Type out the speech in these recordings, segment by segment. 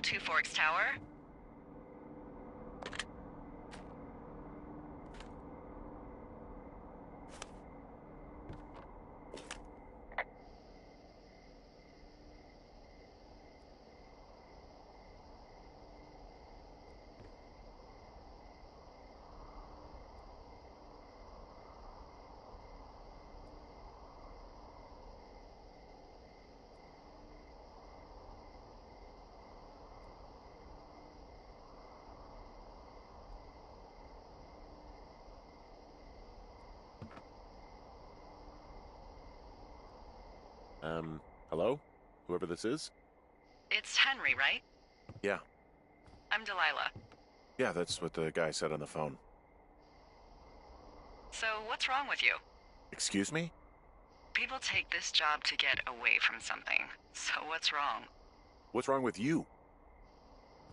Two Forks Tower. Hello? Whoever this is? It's Henry, right? Yeah. I'm Delilah. Yeah, that's what the guy said on the phone. So, what's wrong with you? Excuse me? People take this job to get away from something. So, what's wrong? What's wrong with you?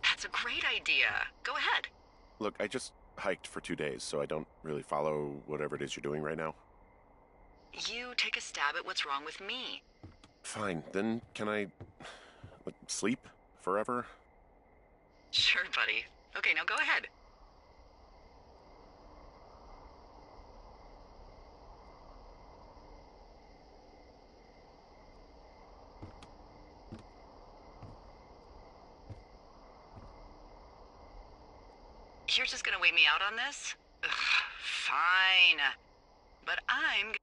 That's a great idea. Go ahead. Look, I just hiked for 2 days, so I don't really follow whatever it is you're doing right now. You take a stab at what's wrong with me. Fine, then can I sleep forever? Sure, buddy. Okay, now go ahead. You're just gonna wait me out on this? Ugh, fine. But I'm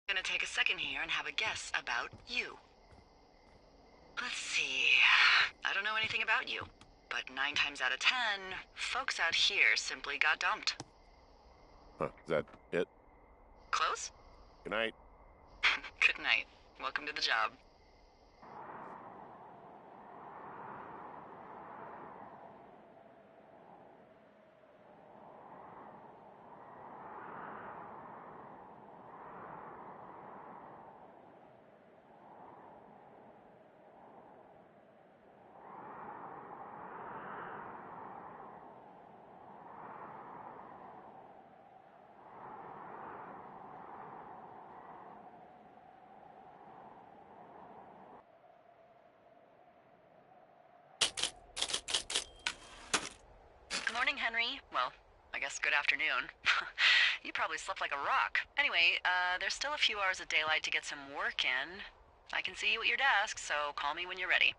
gonna take a second here and have a guess about you. Let's see. I don't know anything about you, but 9 times out of 10, folks out here simply got dumped. Huh, is that it? Close? Good night. Good night. Welcome to the job. Good morning, Henry. Well, I guess good afternoon. You probably slept like a rock. Anyway, there's still a few hours of daylight to get some work in. I can see you at your desk, so call me when you're ready.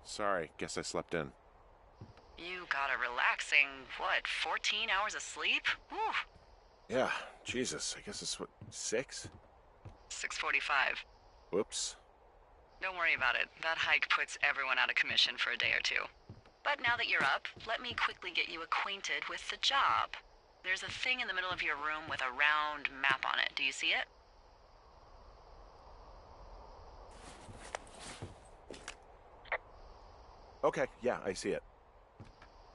Sorry, guess I slept in. You got a relaxing, 14 hours of sleep? Whew. Yeah, Jesus, I guess it's 6? 6:45. Whoops. Don't worry about it. That hike puts everyone out of commission for a day or two. But now that you're up, let me quickly get you acquainted with the job. There's a thing in the middle of your room with a round map on it. Do you see it? Okay, yeah, I see it.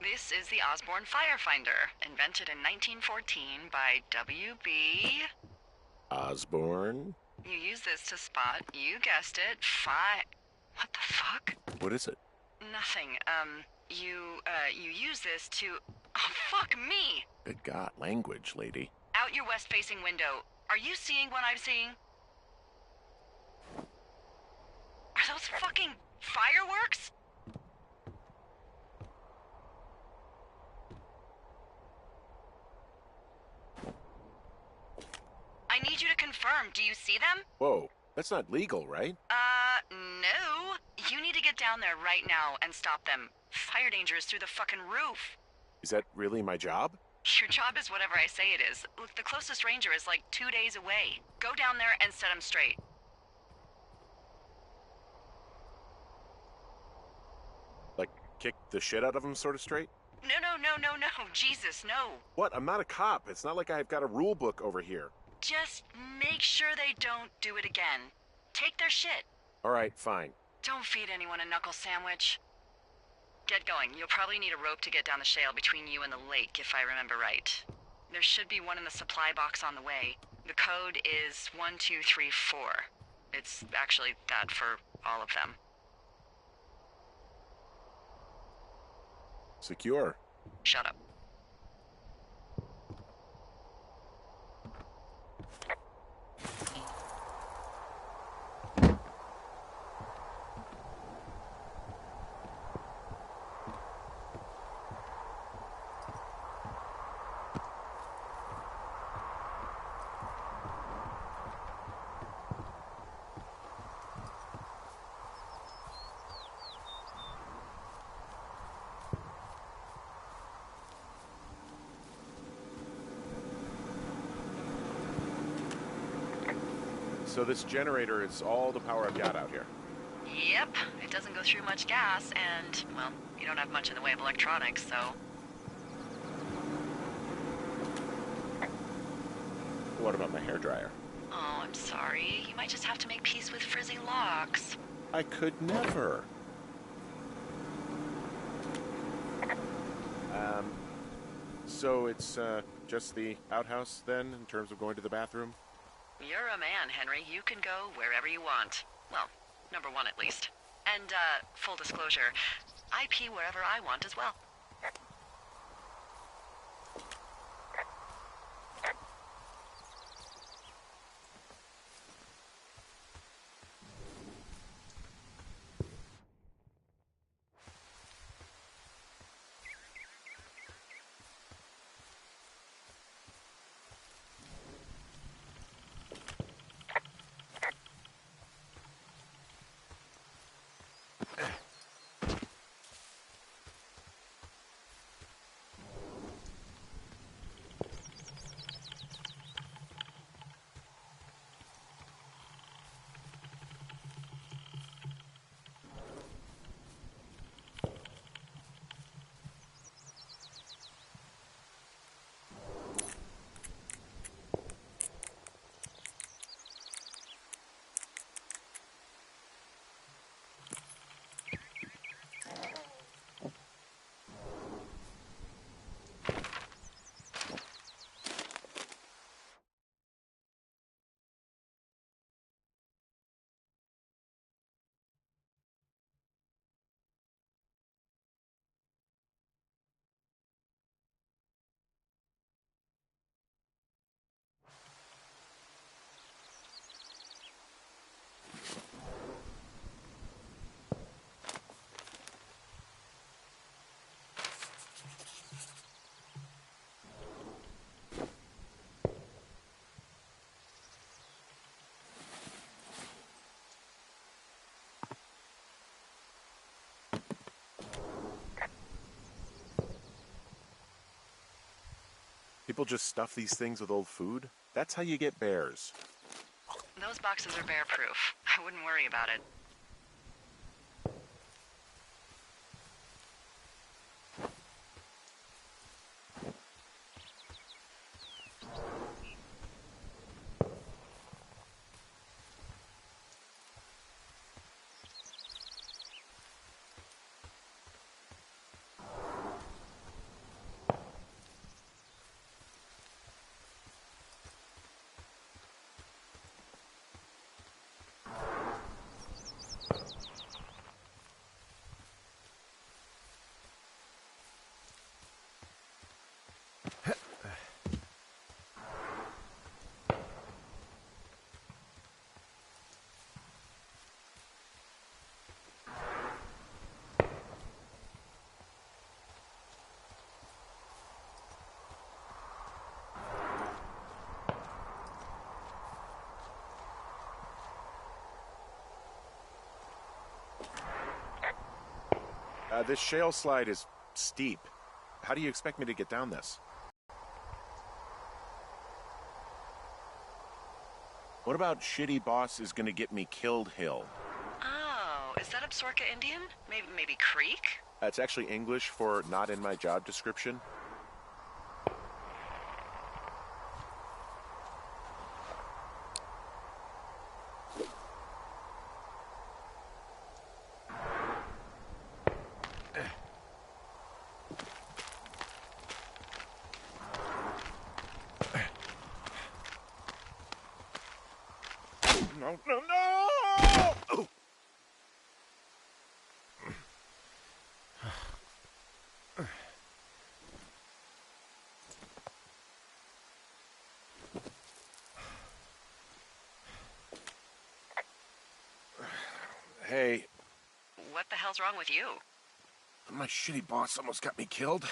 This is the Osborne Firefinder, invented in 1914 by W.B. Osborne? You use this to spot, you guessed it, What the fuck? What is it? Nothing. You use this to... Oh, fuck me! Good God, language, lady. Out your west-facing window. Are you seeing what I'm seeing? Are those fucking fireworks? I need you to confirm. Do you see them? Whoa, that's not legal, right? No. You need to get down there right now and stop them. Fire danger is through the fucking roof. Is that really my job? Your job is whatever I say it is. Look, the closest ranger is like 2 days away. Go down there and set him straight. Like, kick the shit out of him sort of straight? No. Jesus, no. What? I'm not a cop. It's not like I've got a rule book over here. Just make sure they don't do it again. Take their shit. All right, fine. Don't feed anyone a knuckle sandwich. Get going. You'll probably need a rope to get down the shale between you and the lake, if I remember right. There should be one in the supply box on the way. The code is 1234. It's actually that for all of them. Secure. Shut up. So this generator is all the power I've got out here. Yep. It doesn't go through much gas, and, well, you don't have much in the way of electronics, so... What about my hairdryer? Oh, I'm sorry. You might just have to make peace with frizzy locks. I could never. So it's just the outhouse then, in terms of going to the bathroom? You're a man, Henry. You can go wherever you want. Well, number one at least. And, full disclosure, I pee wherever I want as well. People just stuff these things with old food? That's how you get bears. Those boxes are bear-proof. I wouldn't worry about it. This shale slide is steep. How do you expect me to get down this? What about shitty boss is gonna get me killed hill? Oh, is that Absorka Indian? Maybe Creek? It's actually English for not in my job description. No! Oh. Hey. What the hell's wrong with you? My shitty boss almost got me killed.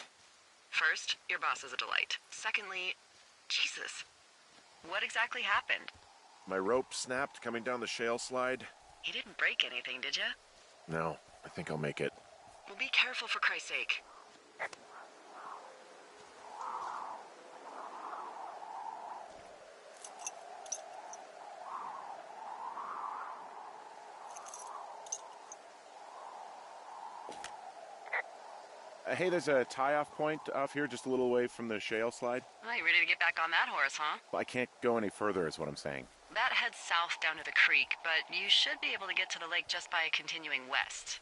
First, your boss is a delight. Secondly, Jesus. What exactly happened? My rope snapped coming down the shale slide. You didn't break anything, did you? No, I think I'll make it. Well, be careful for Christ's sake. Hey, there's a tie-off point off here just a little away from the shale slide. Well, you ready to get back on that horse, huh? Well, I can't go any further is what I'm saying. That heads south down to the creek, but you should be able to get to the lake just by continuing west.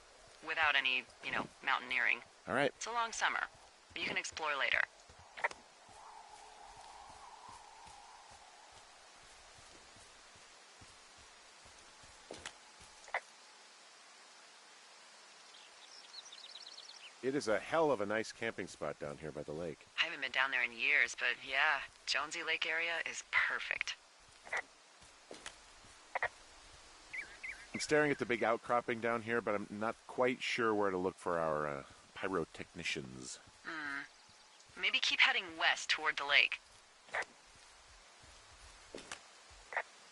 Without any, mountaineering. All right. It's a long summer. You can explore later. It is a hell of a nice camping spot down here by the lake. I haven't been down there in years, but yeah, Jonesy Lake area is perfect. I'm staring at the big outcropping down here, but I'm not quite sure where to look for our pyrotechnicians. Maybe keep heading west toward the lake.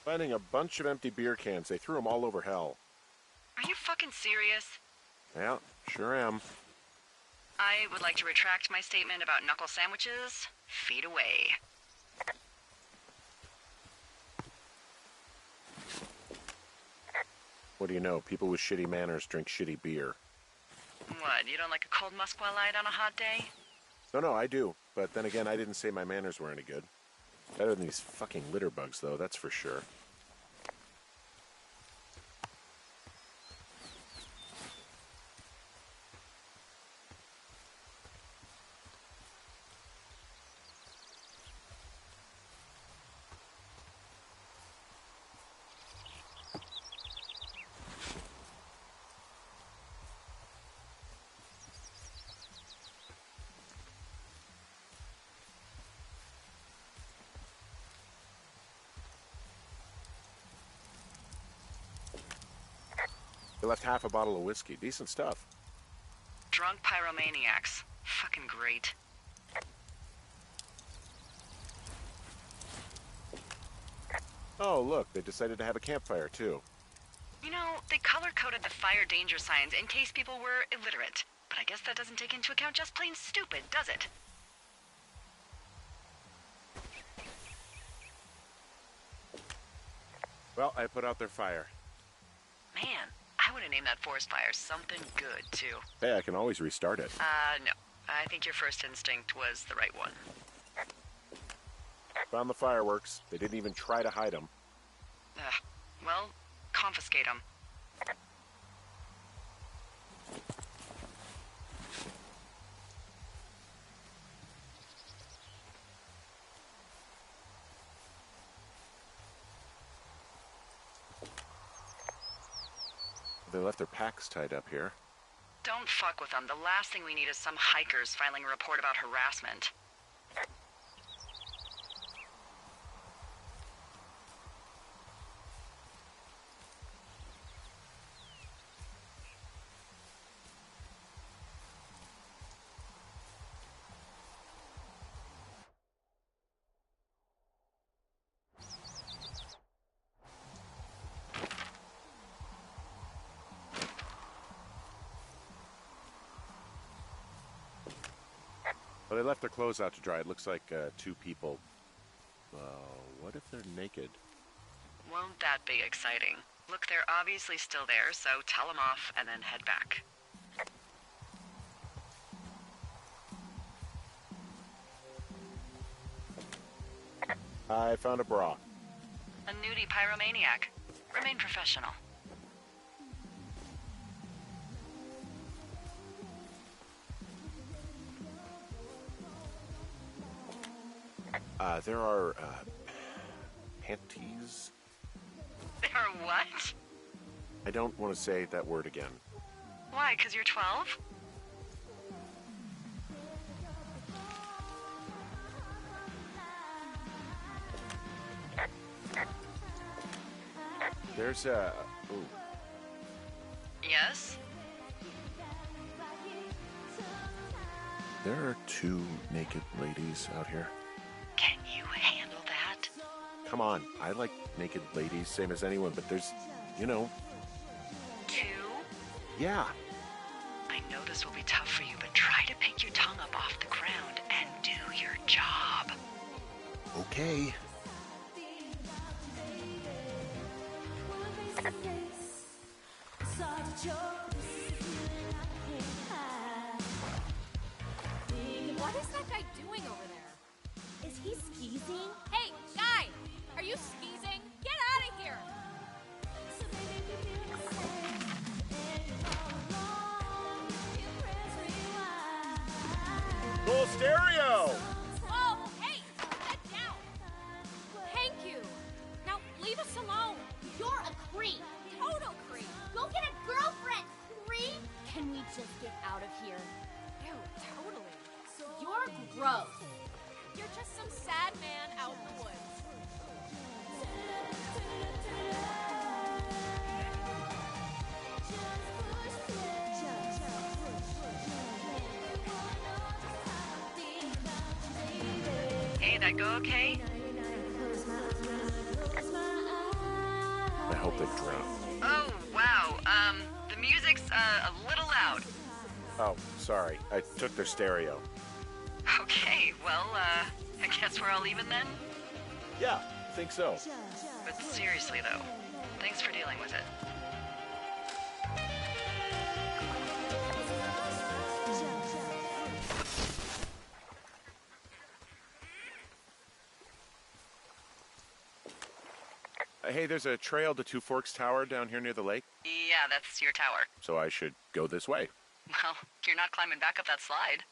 Finding a bunch of empty beer cans. They threw them all over hell. Are you fucking serious? Yeah, sure am. I would like to retract my statement about knuckle sandwiches. Feet away. What do you know? People with shitty manners drink shitty beer. What, you don't like a cold Musqua Light on a hot day? No, I do. But then again, I didn't say my manners were any good. Better than these fucking litter bugs, though, that's for sure. They left half a bottle of whiskey. Decent stuff. Drunk pyromaniacs. Fucking great. Oh, look, they decided to have a campfire, too. You know, they color-coded the fire danger signs in case people were illiterate. But I guess that doesn't take into account just plain stupid, does it? Well, I put out their fire. Man, I would have named that forest fire something good, too. Hey, I can always restart it. No. I think your first instinct was the right one. Found the fireworks. They didn't even try to hide them. Well, confiscate them. They left their packs tied up here. Don't fuck with them. The last thing we need is some hikers filing a report about harassment. Well, they left their clothes out to dry. It looks like 2 people. What if they're naked? Won't that be exciting? Look, they're obviously still there, so tell them off and then head back. I found a bra. A nudie pyromaniac. Remain professional. There are, panties? There are what? I don't want to say that word again. Why, 'cause you're 12? There's a... Ooh. Yes? There are 2 naked ladies out here. Can you handle that? Come on, I like naked ladies, same as anyone, but there's, 2? Yeah. I know this will be tough for you, but try to pick your tongue up off the ground and do your job. Okay. What is that guy doing over there? Is he skeezing? Hey, guy! Are you skeezing? Get out of here! Full stereo! Whoa! Hey! Get down! Thank you! Now, leave us alone! You're a creep. Total creep! Go get a girlfriend, creep. Can we just get out of here? Ew, totally. You're gross. You're just some sad man out in the woods. Hey, that go okay? I hope they drown. Oh, wow. The music's, a little loud. Oh, sorry. I took their stereo. Okay, well, I guess we're all even then? Yeah, I think so. But seriously, though, thanks for dealing with it. Hey, there's a trail to Two Forks Tower down here near the lake, Yeah, that's your tower. so I should go this way. Well, you're not climbing back up that slide.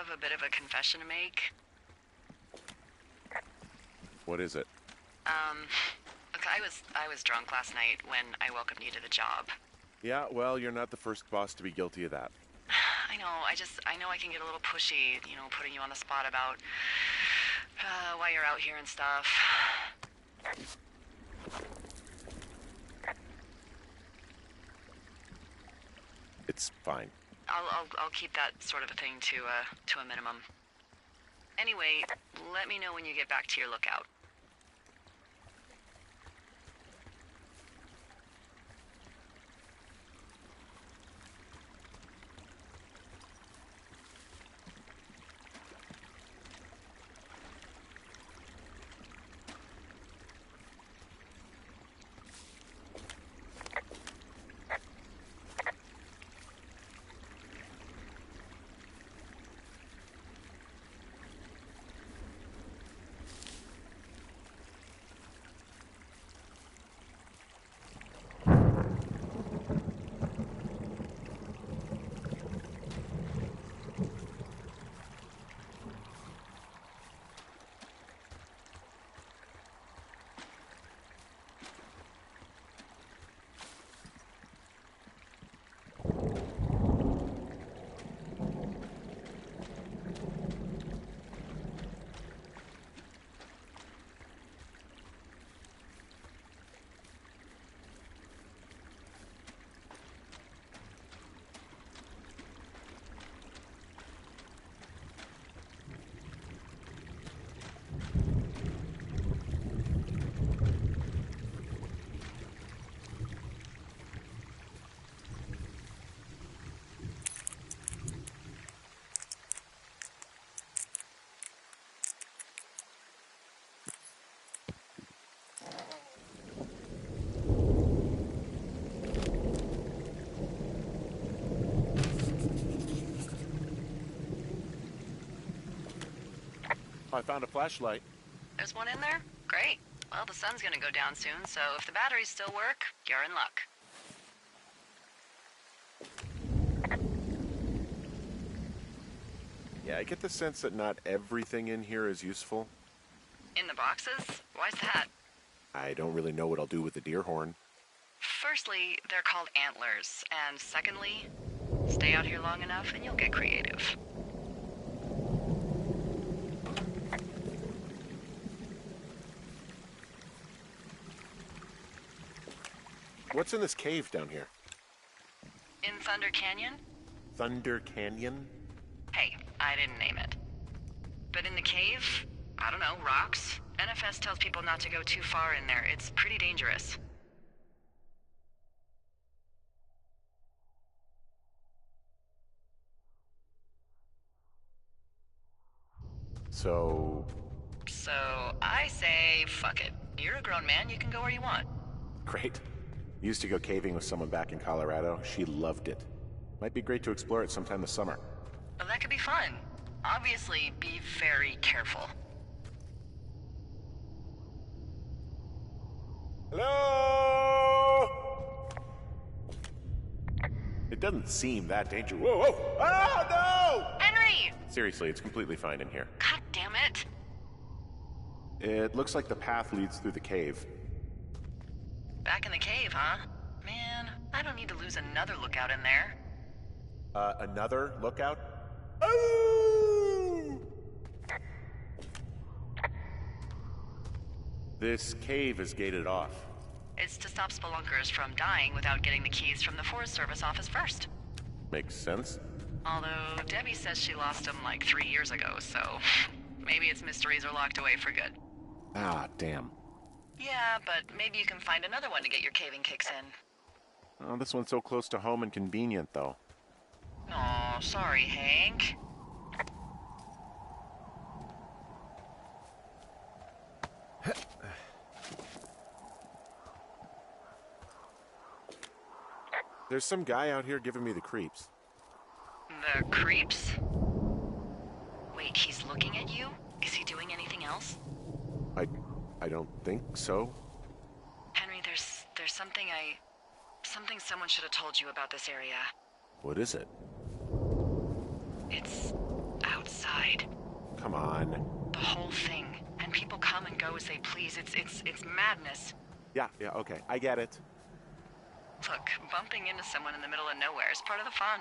have a bit of a confession to make. What is it? Look, I was drunk last night when I welcomed you to the job. Yeah, well, you're not the first boss to be guilty of that. I know, I know I can get a little pushy, you know, putting you on the spot about why you're out here and stuff. It's fine. I'll keep that sort of a thing to a minimum. Anyway, let me know when you get back to your lookout. I found a flashlight. There's one in there? Great. Well, the sun's gonna go down soon, so if the batteries still work, you're in luck. Yeah, I get the sense that not everything in here is useful. In the boxes? Why's that? I don't really know what I'll do with the deer horn. Firstly, they're called antlers, and secondly, stay out here long enough and you'll get creative. What's in this cave down here? In Thunder Canyon? Thunder Canyon? Hey, I didn't name it. But in the cave, I don't know, rocks? NFS tells people not to go too far in there. It's pretty dangerous. So I say, fuck it. You're a grown man, you can go where you want. great. Used to go caving with someone back in Colorado. She loved it. Might be great to explore it sometime this summer. Well, that could be fun. Obviously, be very careful. Hello? It doesn't seem that dangerous. Whoa, whoa! Oh, no! Henry! Seriously, it's completely fine in here. God damn it! It looks like the path leads through the cave. Back in the cave, huh? Man, I don't need to lose another lookout in there. Another lookout? Oh! This cave is gated off. It's to stop spelunkers from dying without getting the keys from the Forest Service office first. Makes sense. Although Debbie says she lost them like 3 years ago, so maybe its mysteries are locked away for good. Ah, damn. Yeah, but maybe you can find another one to get your caving kicks in. Oh, this one's so close to home and convenient, though. Aw, sorry, Hank. There's some guy out here giving me the creeps. The creeps? Wait, he's looking at you? Is he doing anything else? I don't think so. Henry, there's something someone should have told you about this area. What is it? It's outside. come on. The whole thing. And people come and go as they please. It's madness. Yeah, okay, I get it. Look, bumping into someone in the middle of nowhere is part of the fun.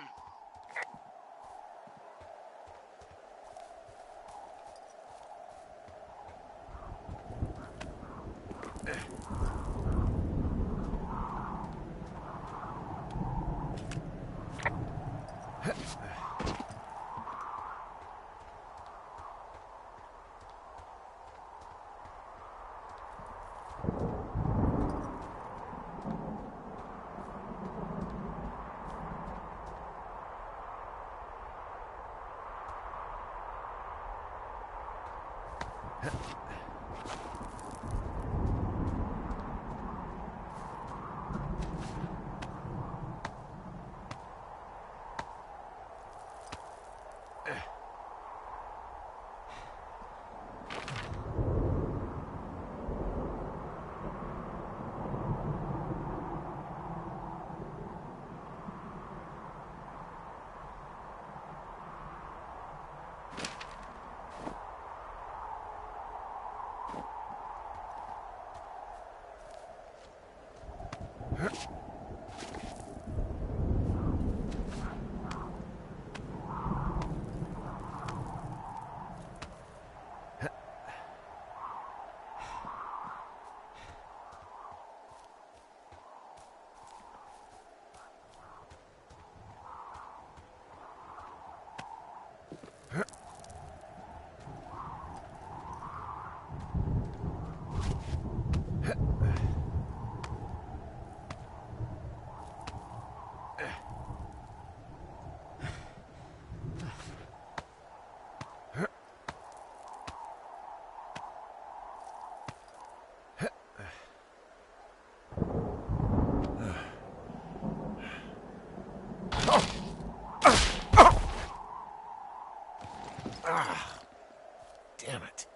Damn it.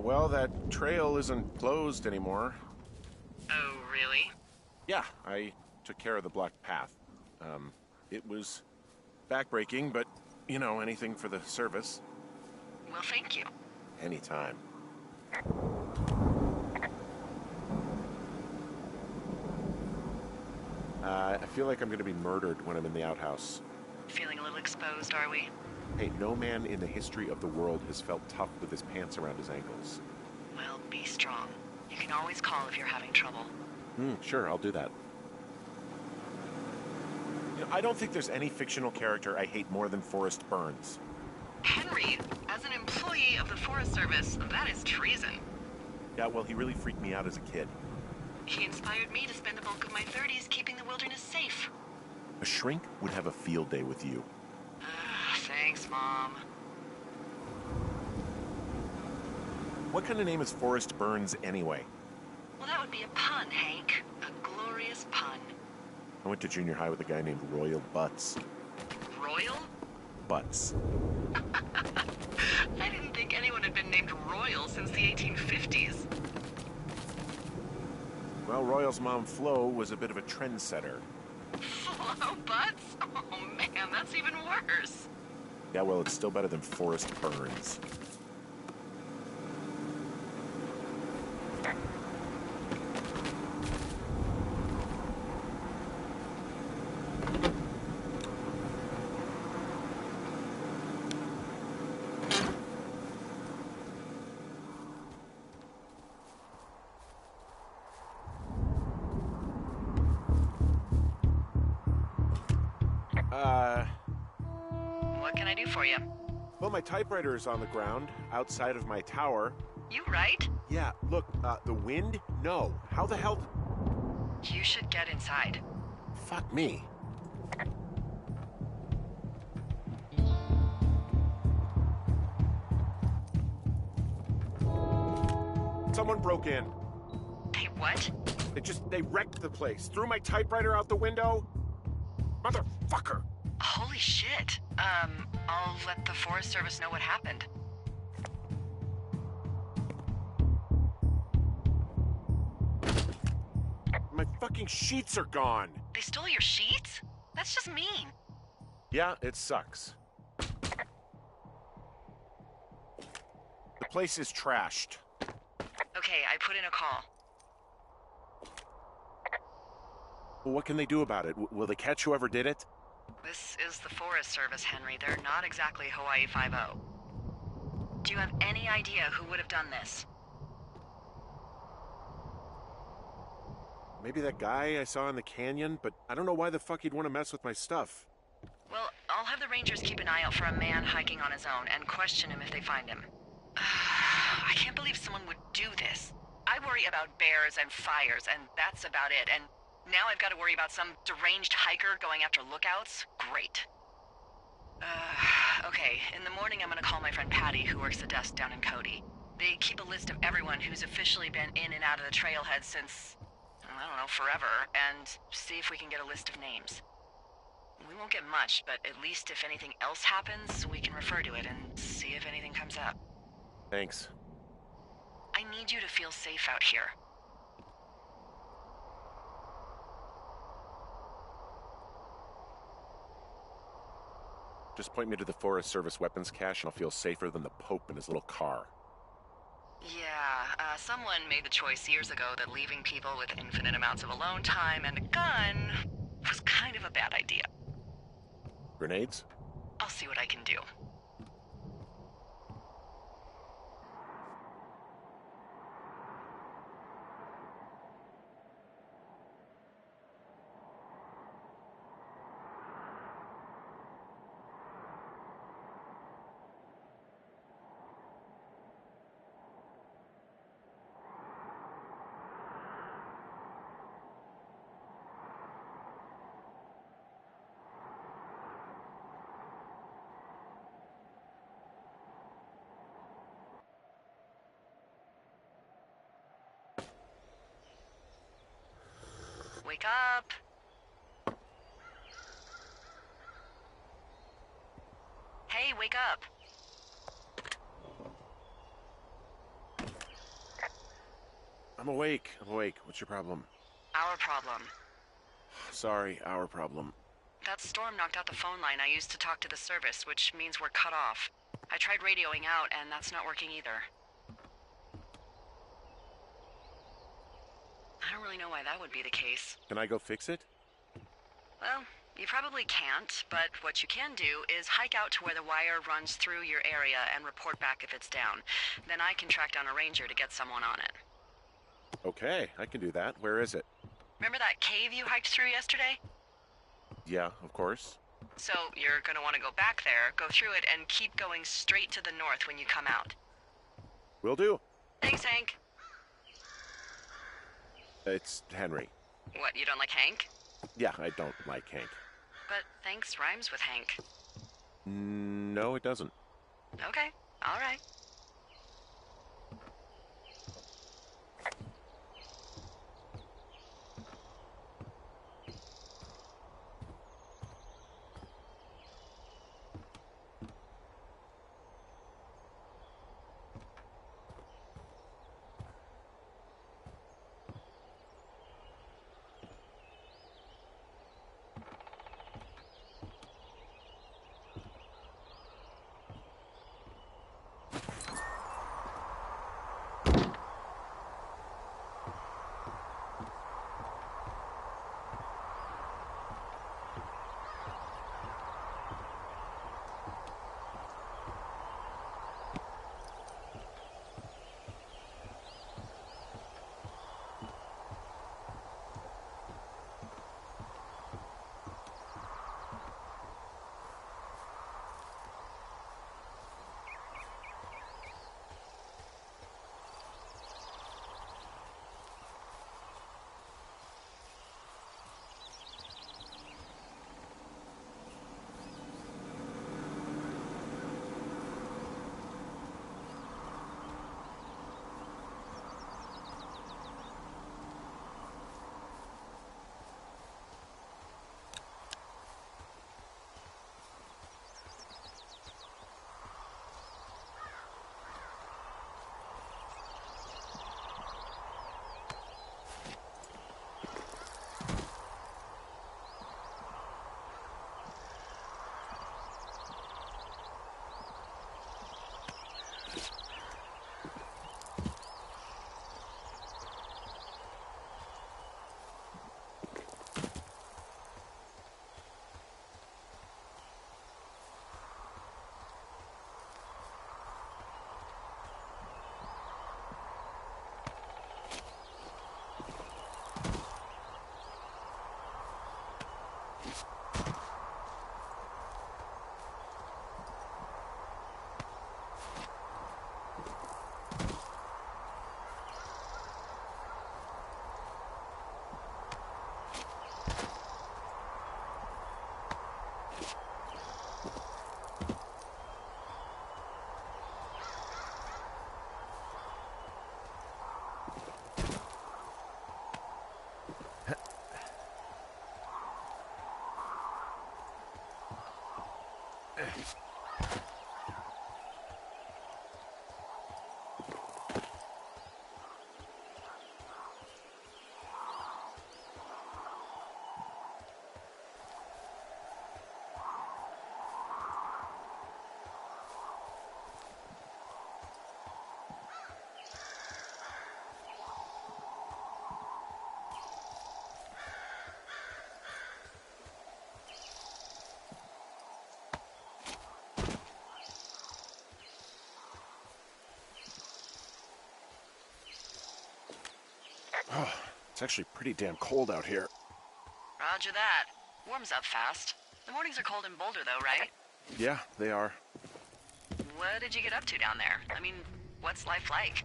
Well, that trail isn't closed anymore. Oh, really? Yeah, I took care of the blocked path. It was backbreaking, but, you know, anything for the service. Well, thank you. Anytime. I feel like I'm gonna be murdered when I'm in the outhouse. Feeling a little exposed, are we? Hey, no man in the history of the world has felt tough with his pants around his ankles. Well, be strong. You can always call if you're having trouble. Sure, I'll do that. You know, I don't think there's any fictional character I hate more than Forrest Burns. Henry, as an employee of the Forest Service, that is treason. Yeah, well, he really freaked me out as a kid. He inspired me to spend the bulk of my 30s keeping the wilderness safe. A shrink would have a field day with you. Thanks, Mom. What kind of name is Forrest Burns anyway? Well, that would be a pun, Hank. A glorious pun. I went to junior high with a guy named Royal Butts. Royal? Butts. I didn't think anyone had been named Royal since the 1850s. Well, Royal's mom, Flo, was a bit of a trendsetter. Flo Butts? Oh, man, that's even worse. Yeah, well, it's still better than Forrest Burns. What can I do for you? Well, my typewriter is on the ground, outside of my tower. You right? Yeah, look, the wind? No. How the hell... You should get inside. Fuck me. Someone broke in. Hey, what? They wrecked the place. Threw my typewriter out the window. Motherfucker. Holy shit. I'll let the Forest Service know what happened. My fucking sheets are gone. They stole your sheets? That's just mean. Yeah, it sucks. place is trashed. Okay, I put in a call. Well, what can they do about it? Will they catch whoever did it? This is the Forest Service, Henry. They're not exactly Hawaii Five-0. Do you have any idea who would have done this? Maybe that guy I saw in the canyon, but I don't know why the fuck he'd want to mess with my stuff. Well, I'll have the Rangers keep an eye out for a man hiking on his own and question him if they find him. I can't believe someone would do this. I worry about bears and fires, and that's about it. And now I've got to worry about some deranged hiker going after lookouts? Great. Okay, in the morning I'm gonna call my friend Patty, who works the desk down in Cody. They keep a list of everyone who's officially been in and out of the trailhead since, I don't know, forever, and see if we can get a list of names. We won't get much, but at least if anything else happens, we can refer to it and see if anything comes up. Thanks. I need you to feel safe out here. Just point me to the Forest Service weapons cache and I'll feel safer than the Pope in his little car. Yeah, someone made the choice years ago that leaving people with infinite amounts of alone time and a gun was kind of a bad idea. Grenades? I'll see what I can do. Wake up! Hey, wake up! I'm awake. What's your problem? Our problem. Sorry, our problem. That storm knocked out the phone line I used to talk to the service, which means we're cut off. I tried radioing out, and that's not working either. I don't really know why that would be the case. Can I go fix it? Well, you probably can't, but what you can do is hike out to where the wire runs through your area and report back if it's down. Then I can track down a ranger to get someone on it. Okay, I can do that. Where is it? Remember that cave you hiked through yesterday? Yeah, of course. So you're gonna want to go back there, go through it, and keep going straight to the north when you come out. Will do. Thanks, Hank. It's Henry. What, you don't like Hank? Yeah, I don't like Hank. But thanks rhymes with Hank. No, it doesn't. Okay, all right. Oh, it's actually pretty damn cold out here. Roger that. Warms up fast. The mornings are cold in Boulder, though, right? Yeah, they are. What did you get up to down there? I mean, what's life like?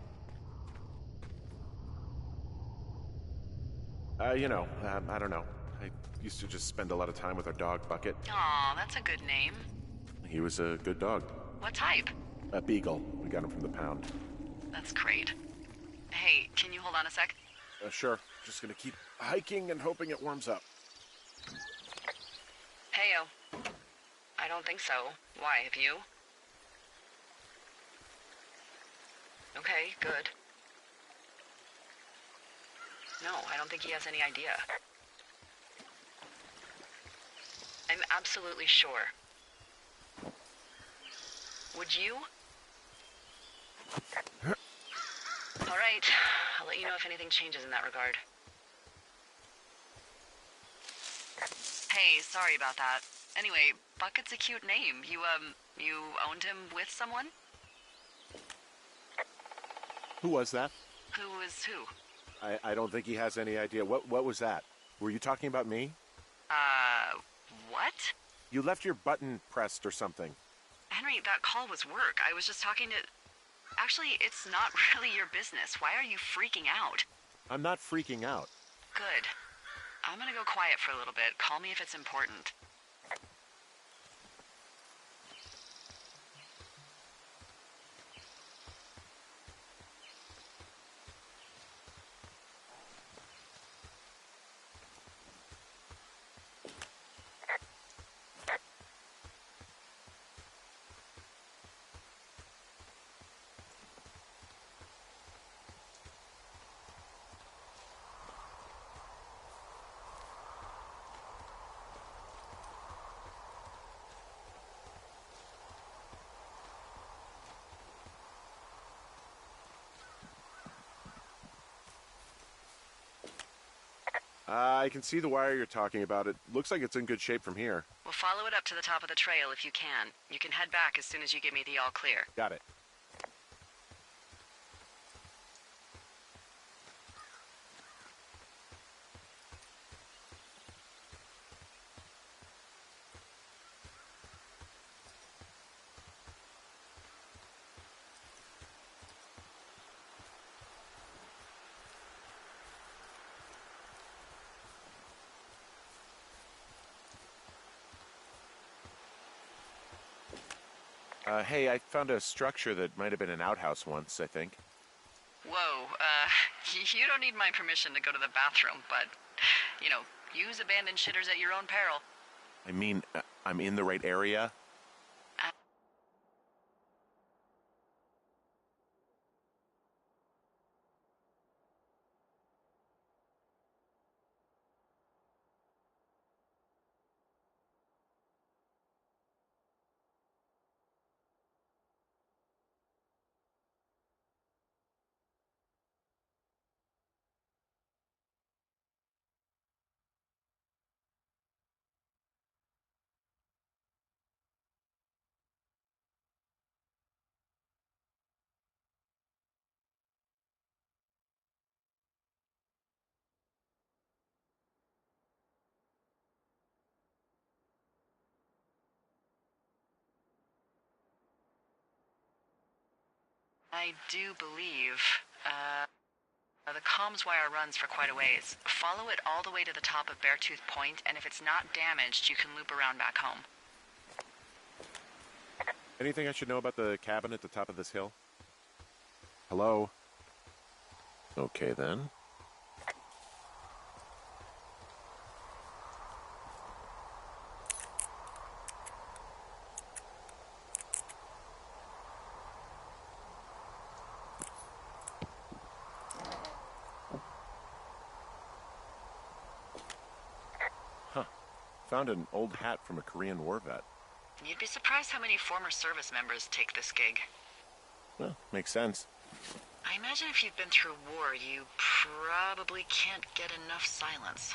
I don't know. I used to just spend a lot of time with our dog, Bucket. Aw, that's a good name. He was a good dog. What type? A beagle. We got him from the pound. That's great. Hey, can you hold on a sec? Sure. Just gonna keep hiking and hoping it warms up. Heyo. I don't think so. Why, have you? Okay, good. No, I don't think he has any idea. I'm absolutely sure. Would you? All right, I'll let you know if anything changes in that regard. Hey, sorry about that. Anyway, Bucket's a cute name. You owned him with someone? Who was that? Who was who? I don't think he has any idea. What was that? Were you talking about me? What? You left your button pressed or something. Henry, that call was work. I was just talking to... Actually, it's not really your business. Why are you freaking out? I'm not freaking out. Good. I'm gonna go quiet for a little bit. Call me if it's important. I can see the wire you're talking about. It looks like it's in good shape from here. We'll follow it up to the top of the trail if you can. You can head back as soon as you give me the all clear. Got it. Hey, I found a structure that might have been an outhouse once, I think. Whoa, you don't need my permission to go to the bathroom, but, use abandoned shitters at your own peril. I mean, I'm in the right area. I do believe, the comms wire runs for quite a ways. Follow it all the way to the top of Beartooth Point, and if it's not damaged, you can loop around back home. Anything I should know about the cabin at the top of this hill? Hello? Okay, then. Found an old hat from a Korean War vet. You'd be surprised how many former service members take this gig. Well, makes sense. I imagine if you've been through war, you probably can't get enough silence.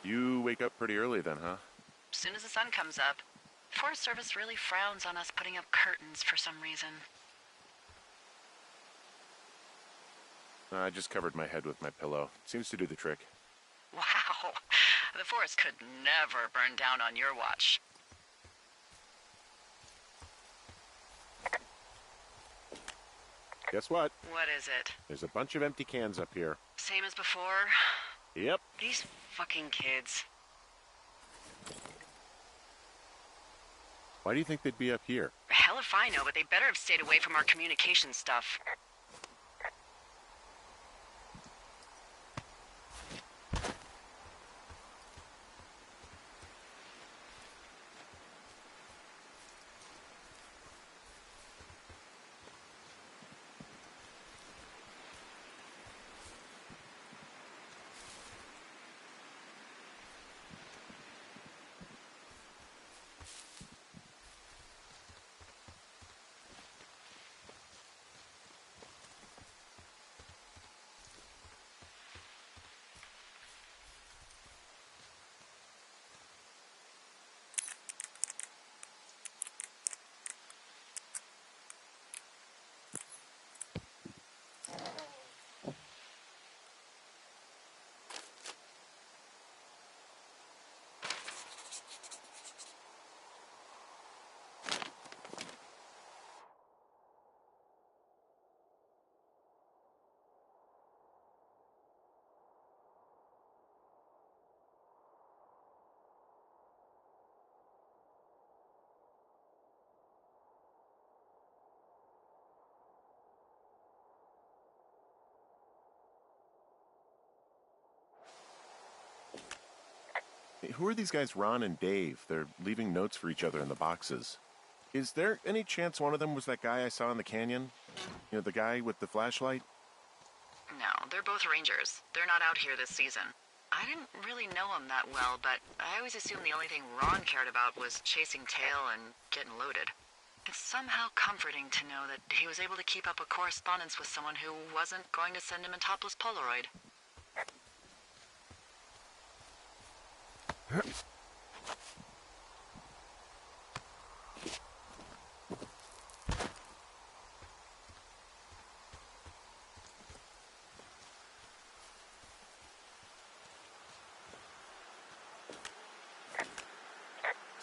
You wake up pretty early then, huh? As soon as the sun comes up. Forest Service really frowns on us putting up curtains for some reason. I just covered my head with my pillow. Seems to do the trick. Wow. The forest could never burn down on your watch. Guess what? What is it? There's a bunch of empty cans up here. Same as before? Yep. These fucking kids. Why do you think they'd be up here? Hell if I know, but they better have stayed away from our communication stuff. Hey, who are these guys, Ron and Dave? They're leaving notes for each other in the boxes. Is there any chance one of them was that guy I saw in the canyon? You know, the guy with the flashlight? No, they're both rangers. They're not out here this season. I didn't really know him that well, but I always assumed the only thing Ron cared about was chasing tail and getting loaded. It's somehow comforting to know that he was able to keep up a correspondence with someone who wasn't going to send him a topless Polaroid. So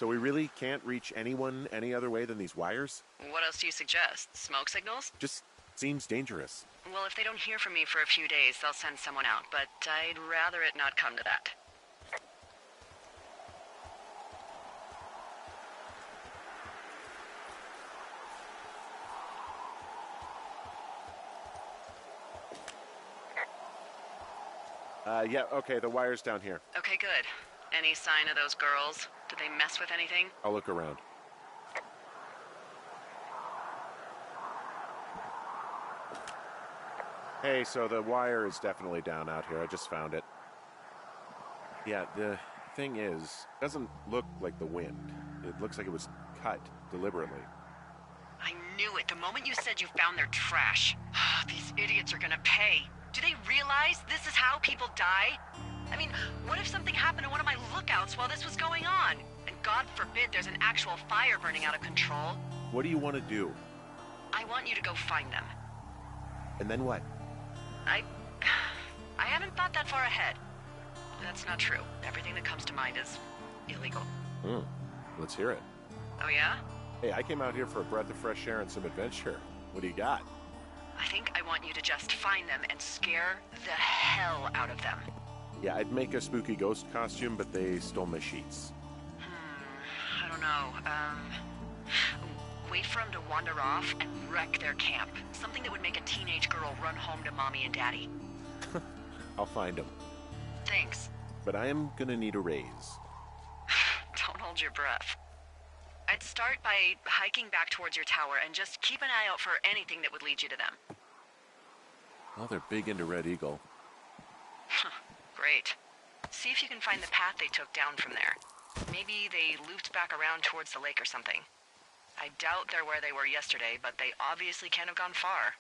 we really can't reach anyone any other way than these wires? What else do you suggest? Smoke signals? Just seems dangerous. Well, if they don't hear from me for a few days, they'll send someone out, but I'd rather it not come to that. Yeah, okay, the wire's down here. Okay, good. Any sign of those girls? Did they mess with anything? I'll look around. Hey, so the wire is definitely down out here. I just found it. Yeah, the thing is, it doesn't look like the wind. It looks like it was cut deliberately. I knew it the moment you said you found their trash. These idiots are gonna pay. Do they realize this is how people die? I mean, what if something happened to one of my lookouts while this was going on? And God forbid there's an actual fire burning out of control. What do you want to do? I want you to go find them. And then what? I haven't thought that far ahead. That's not true. Everything that comes to mind is illegal. Let's hear it. Oh yeah? Hey, I came out here for a breath of fresh air and some adventure. What do you got? I think I want you to just find them and scare the hell out of them. Yeah, I'd make a spooky ghost costume, but they stole my sheets. I don't know. Wait for them to wander off and wreck their camp. Something that would make a teenage girl run home to mommy and daddy. I'll find them. Thanks. But I am gonna need a raise. Don't hold your breath. I'd start by hiking back towards your tower and just keep an eye out for anything that would lead you to them. Well, they're big into Red Eagle. Great. See if you can find the path they took down from there. Maybe they looped back around towards the lake or something. I doubt they're where they were yesterday, but they obviously can't have gone far.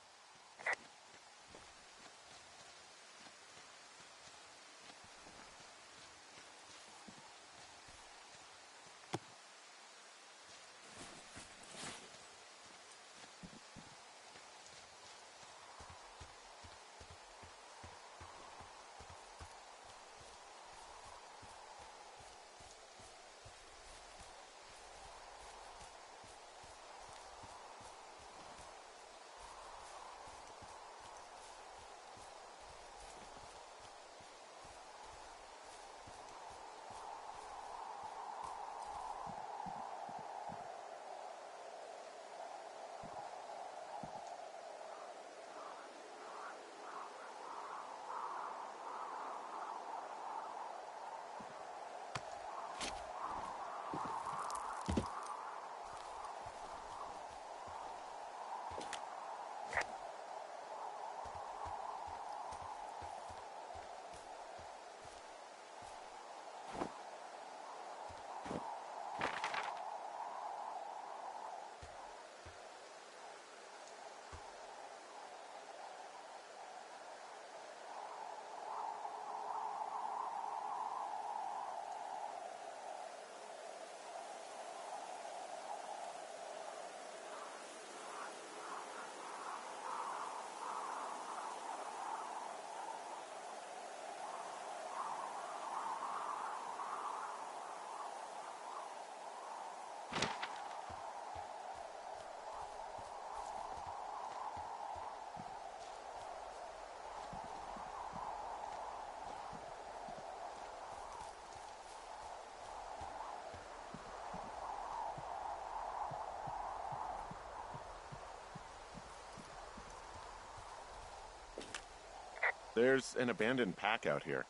There's an abandoned pack out here.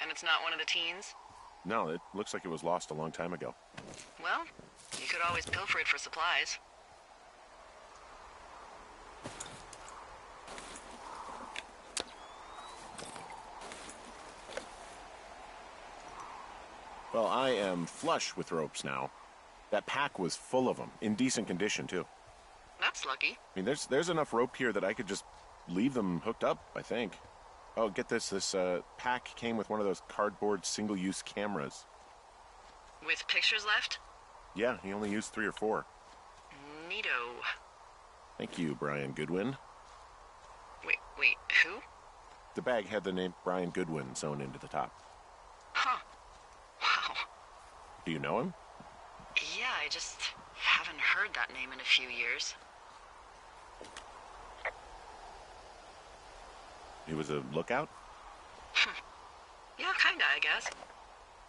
And it's not one of the teens? No, it looks like it was lost a long time ago. Well, you could always pilfer it for supplies. Well, I am flush with ropes now. That pack was full of them, in decent condition, too. That's lucky. I mean, there's enough rope here that I could just leave them hooked up, I think. Oh, get this. This pack came with one of those cardboard single-use cameras. With pictures left? Yeah, he only used 3 or 4. Neato. Thank you, Brian Goodwin. Wait, who? The bag had the name Brian Goodwin sewn into the top. Huh. Wow. Do you know him? Yeah, I just haven't heard that name in a few years. He was a lookout? Yeah, kinda, I guess.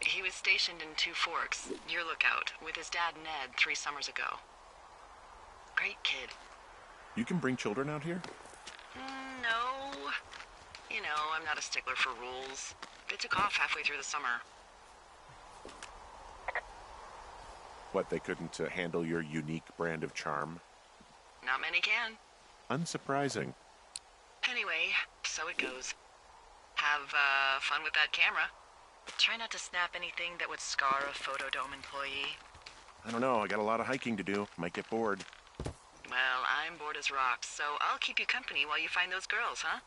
He was stationed in Two Forks, your lookout, with his dad Ned 3 summers ago. Great kid. You can bring children out here? No. You know, I'm not a stickler for rules. They took off halfway through the summer. What, they couldn't handle your unique brand of charm? Not many can. Unsurprising. Anyway, so it goes. Have, fun with that camera. Try not to snap anything that would scar a Photodome employee. I don't know, I got a lot of hiking to do. Might get bored. Well, I'm bored as rocks, so I'll keep you company while you find those girls, huh?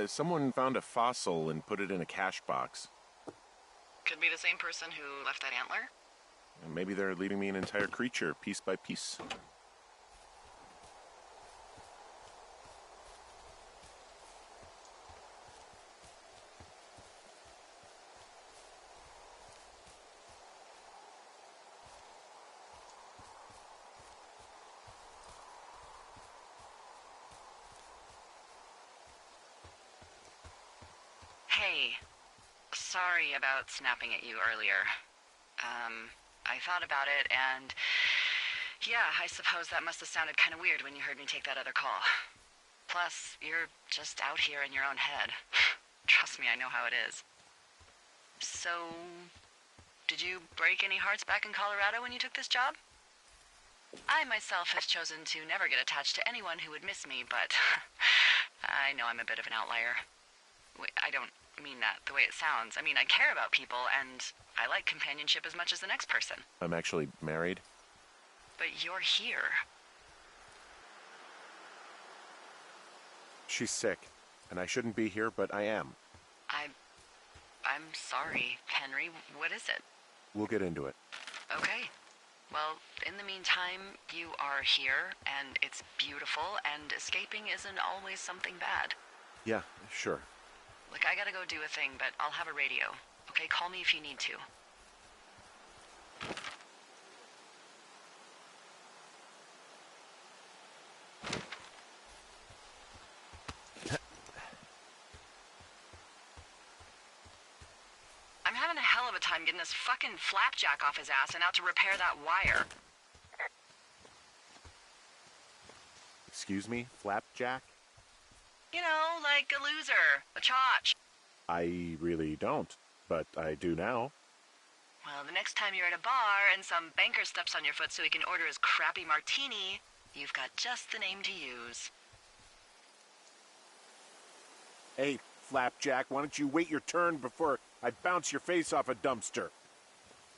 Someone found a fossil and put it in a cash box. Could be the same person who left that antler. And maybe they're leaving me an entire creature, piece by piece. Hey, sorry about snapping at you earlier. I thought about it, and yeah, I suppose that must have sounded kind of weird when you heard me take that other call. Plus, you're just out here in your own head. Trust me, I know how it is. So, did you break any hearts back in Colorado when you took this job? I myself have chosen to never get attached to anyone who would miss me, but I know I'm a bit of an outlier. I don't mean that the way it sounds. I mean, I care about people, and I like companionship as much as the next person. I'm actually married. But you're here. She's sick, and I shouldn't be here, but I am. I'm sorry, Henry. What is it? We'll get into it. Okay. Well, in the meantime, you are here, and it's beautiful, and escaping isn't always something bad. Yeah, sure. Look, I gotta go do a thing, but I'll have a radio. Okay, call me if you need to. I'm having a hell of a time getting this fucking flapjack off his ass and out to repair that wire. Excuse me, Flapjack? You know, like a loser, a chotch. I really don't, but I do now. Well, the next time you're at a bar and some banker steps on your foot so he can order his crappy martini, you've got just the name to use. Hey, Flapjack, why don't you wait your turn before I bounce your face off a dumpster?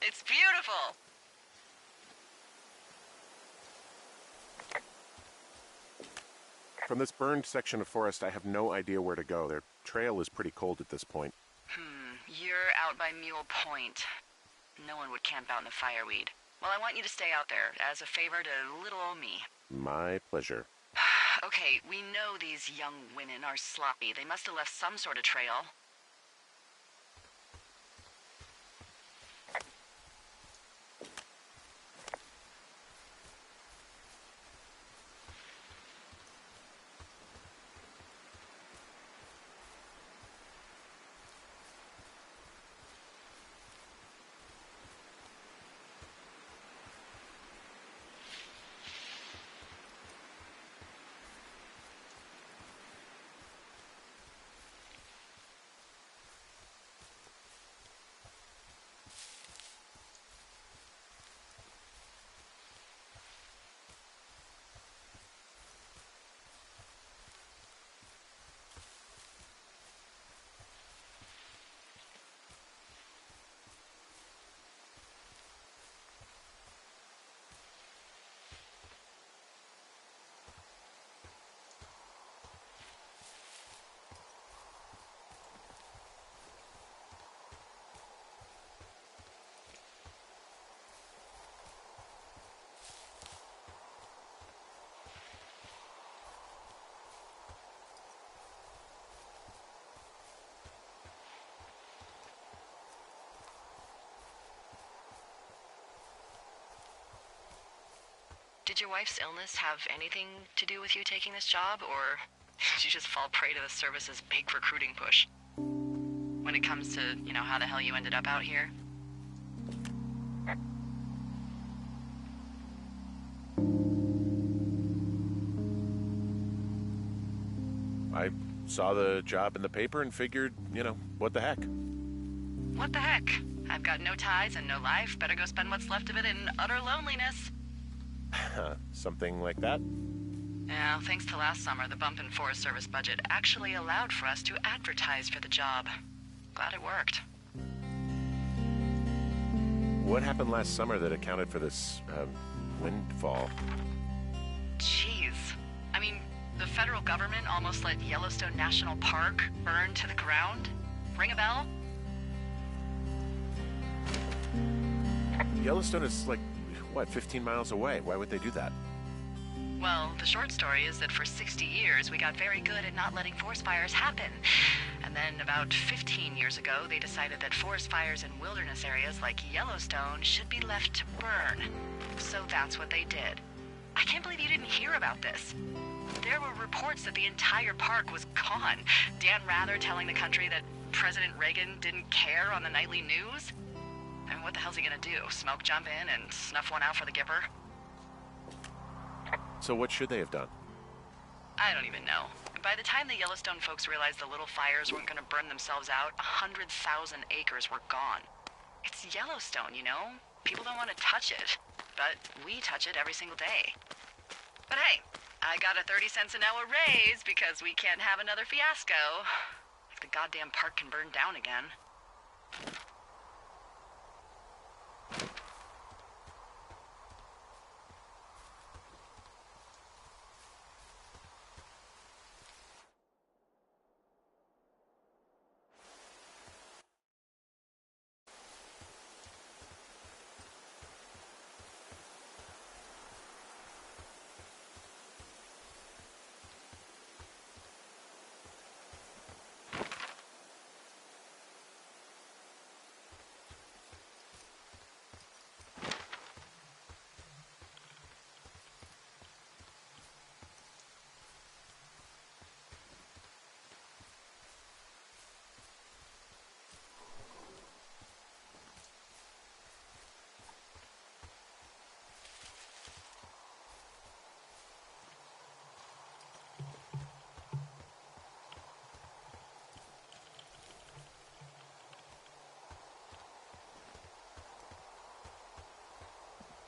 It's beautiful! From this burned section of forest, I have no idea where to go. Their trail is pretty cold at this point. You're out by Mule Point. No one would camp out in the fireweed. Well, I want you to stay out there, as a favor to little old me. My pleasure. Okay, we know these young women are sloppy. They must have left some sort of trail. Did your wife's illness have anything to do with you taking this job, or did you just fall prey to the service's big recruiting push? When it comes to, how the hell you ended up out here? I saw the job in the paper and figured, what the heck? What the heck? I've got no ties and no life. Better go spend what's left of it in utter loneliness. Something like that? Yeah, thanks to last summer, the bump in Forest Service budget actually allowed for us to advertise for the job. Glad it worked. What happened last summer that accounted for this, windfall? Jeez. I mean, the federal government almost let Yellowstone National Park burn to the ground? Ring a bell? Yellowstone is 15 miles away? Why would they do that? Well, the short story is that for 60 years, we got very good at not letting forest fires happen. And then about 15 years ago, they decided that forest fires in wilderness areas like Yellowstone should be left to burn. So that's what they did. I can't believe you didn't hear about this. There were reports that the entire park was gone. Dan Rather telling the country that President Reagan didn't care on the nightly news. I mean, what the hell's he gonna do? Smoke jump in and snuff one out for the Gipper? So what should they have done? I don't even know. By the time the Yellowstone folks realized the little fires weren't gonna burn themselves out, 100,000 acres were gone. It's Yellowstone, People don't want to touch it. But we touch it every single day. But hey, I got a 30 cents an hour raise because we can't have another fiasco. Like the goddamn park can burn down again.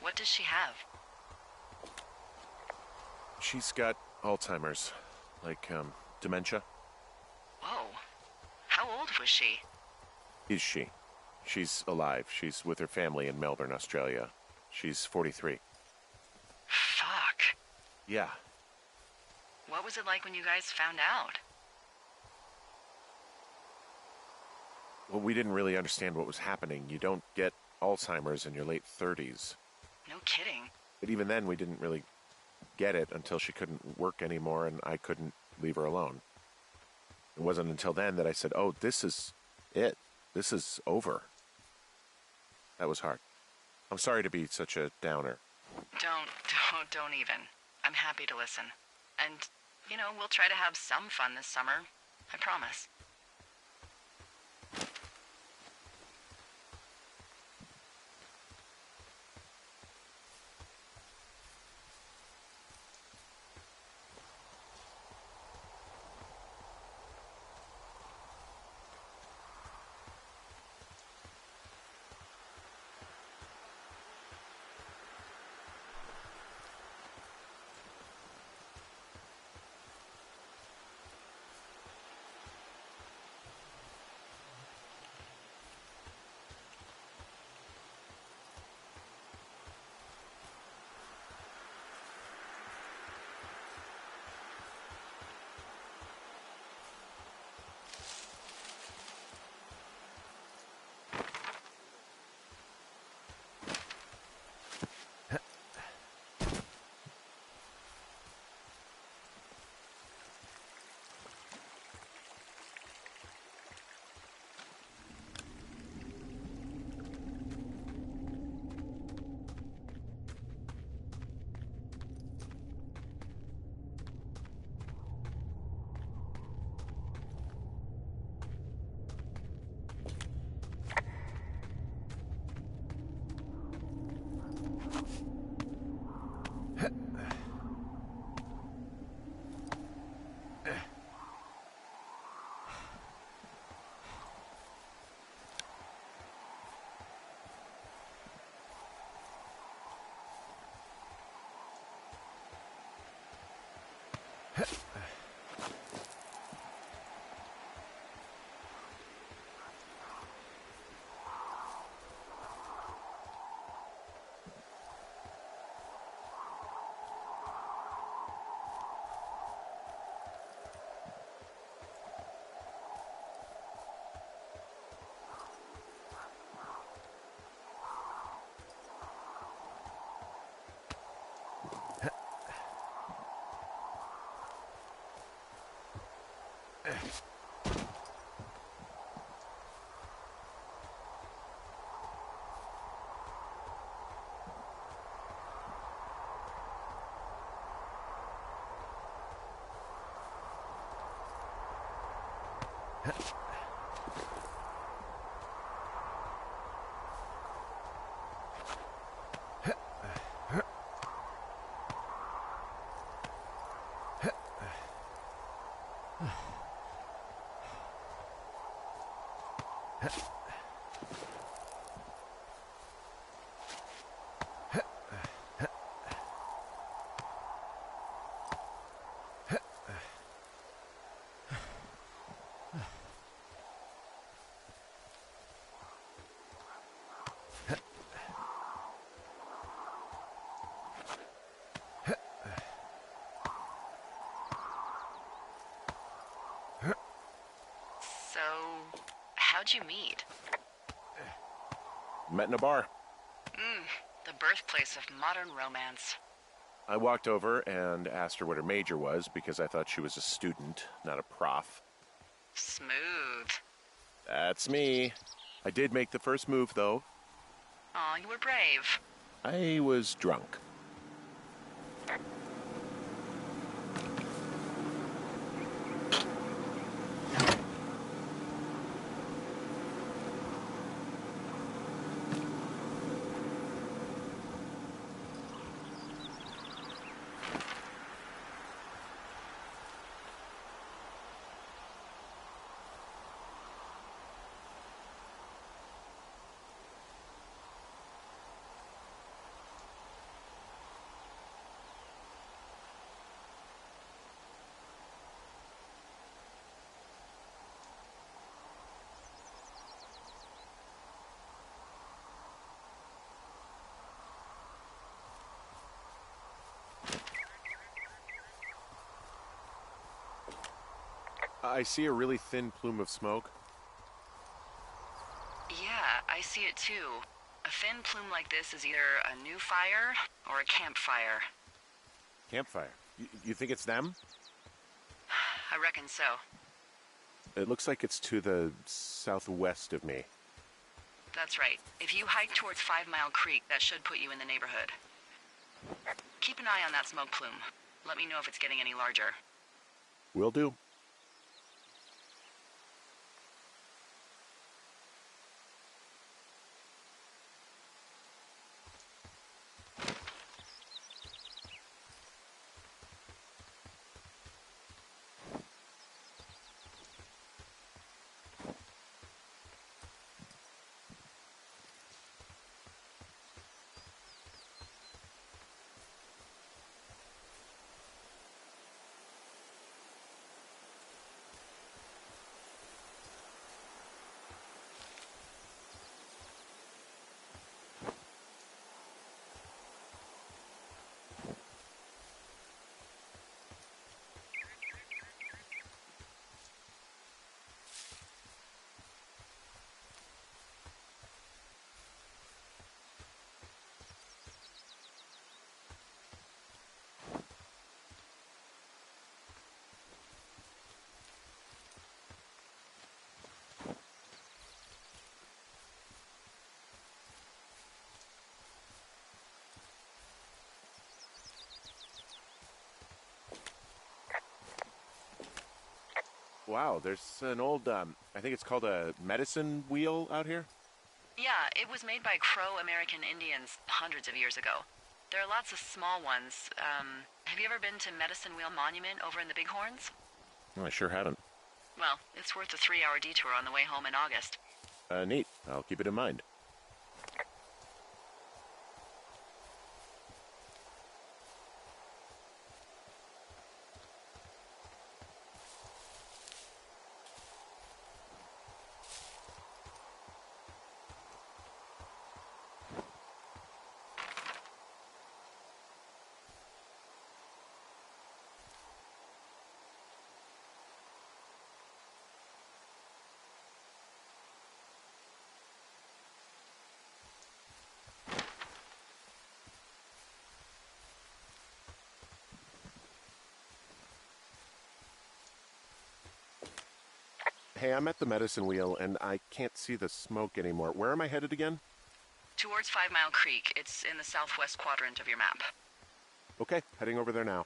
What does she have? She's got Alzheimer's, dementia. Whoa. How old was she? Is she? She's alive. She's with her family in Melbourne, Australia. She's 43. Fuck. Yeah. What was it like when you guys found out? Well, we didn't really understand what was happening. You don't get Alzheimer's in your late 30s. No kidding. But even then, we didn't really get it until she couldn't work anymore and I couldn't leave her alone. It wasn't until then that I said, oh, this is it. This is over. That was hard. I'm sorry to be such a downer. Don't even. I'm happy to listen. And, we'll try to have some fun this summer. I promise. So, how'd you meet? Met in a bar. The birthplace of modern romance. I walked over and asked her what her major was because I thought she was a student, not a prof. Smooth. That's me. I did make the first move, though. Aw, you were brave. I was drunk. I see a really thin plume of smoke. Yeah, I see it too. A thin plume like this is either a new fire or a campfire. Campfire. You think it's them? I reckon so. It looks like it's to the southwest of me. That's right. If you hike towards 5 Mile Creek, that should put you in the neighborhood. Keep an eye on that smoke plume. Let me know if it's getting any larger. Will do. Wow, there's an old, I think it's called a medicine wheel out here. Yeah, it was made by Crow American Indians hundreds of years ago. There are lots of small ones. Have you ever been to Medicine Wheel Monument over in the Bighorns? Oh, I sure haven't. Well, it's worth a 3-hour detour on the way home in August. Neat. I'll keep it in mind. Hey, I'm at the medicine wheel, and I can't see the smoke anymore. Where am I headed again? Towards 5 Mile Creek. It's in the southwest quadrant of your map. Okay, heading over there now.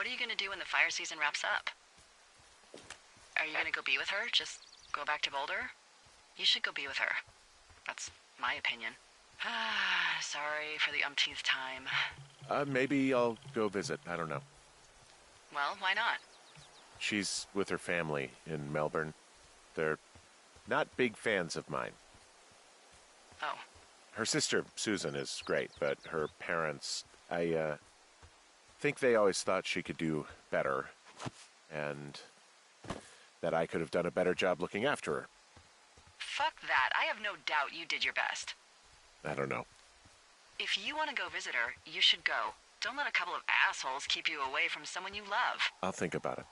What are you gonna do when the fire season wraps up? Are you gonna go be with her? Just go back to Boulder? You should go be with her. That's my opinion. Sorry for the umpteenth time. Maybe I'll go visit. I don't know. Well, why not? She's with her family in Melbourne. They're not big fans of mine. Oh. Her sister, Susan, is great, but her parents, I think they always thought she could do better, and that I could have done a better job looking after her. Fuck that. I have no doubt you did your best. I don't know. If you want to go visit her, you should go. Don't let a couple of assholes keep you away from someone you love. I'll think about it.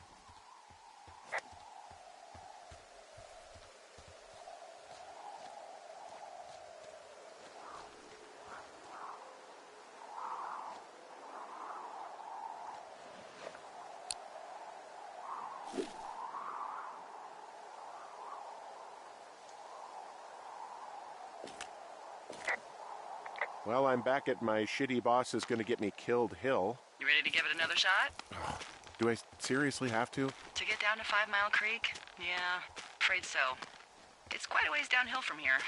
Well, I'm back at my shitty boss is going to get me killed hill. You ready to give it another shot? Do I seriously have to? To get down to 5 Mile Creek? Yeah, afraid so. It's quite a ways downhill from here.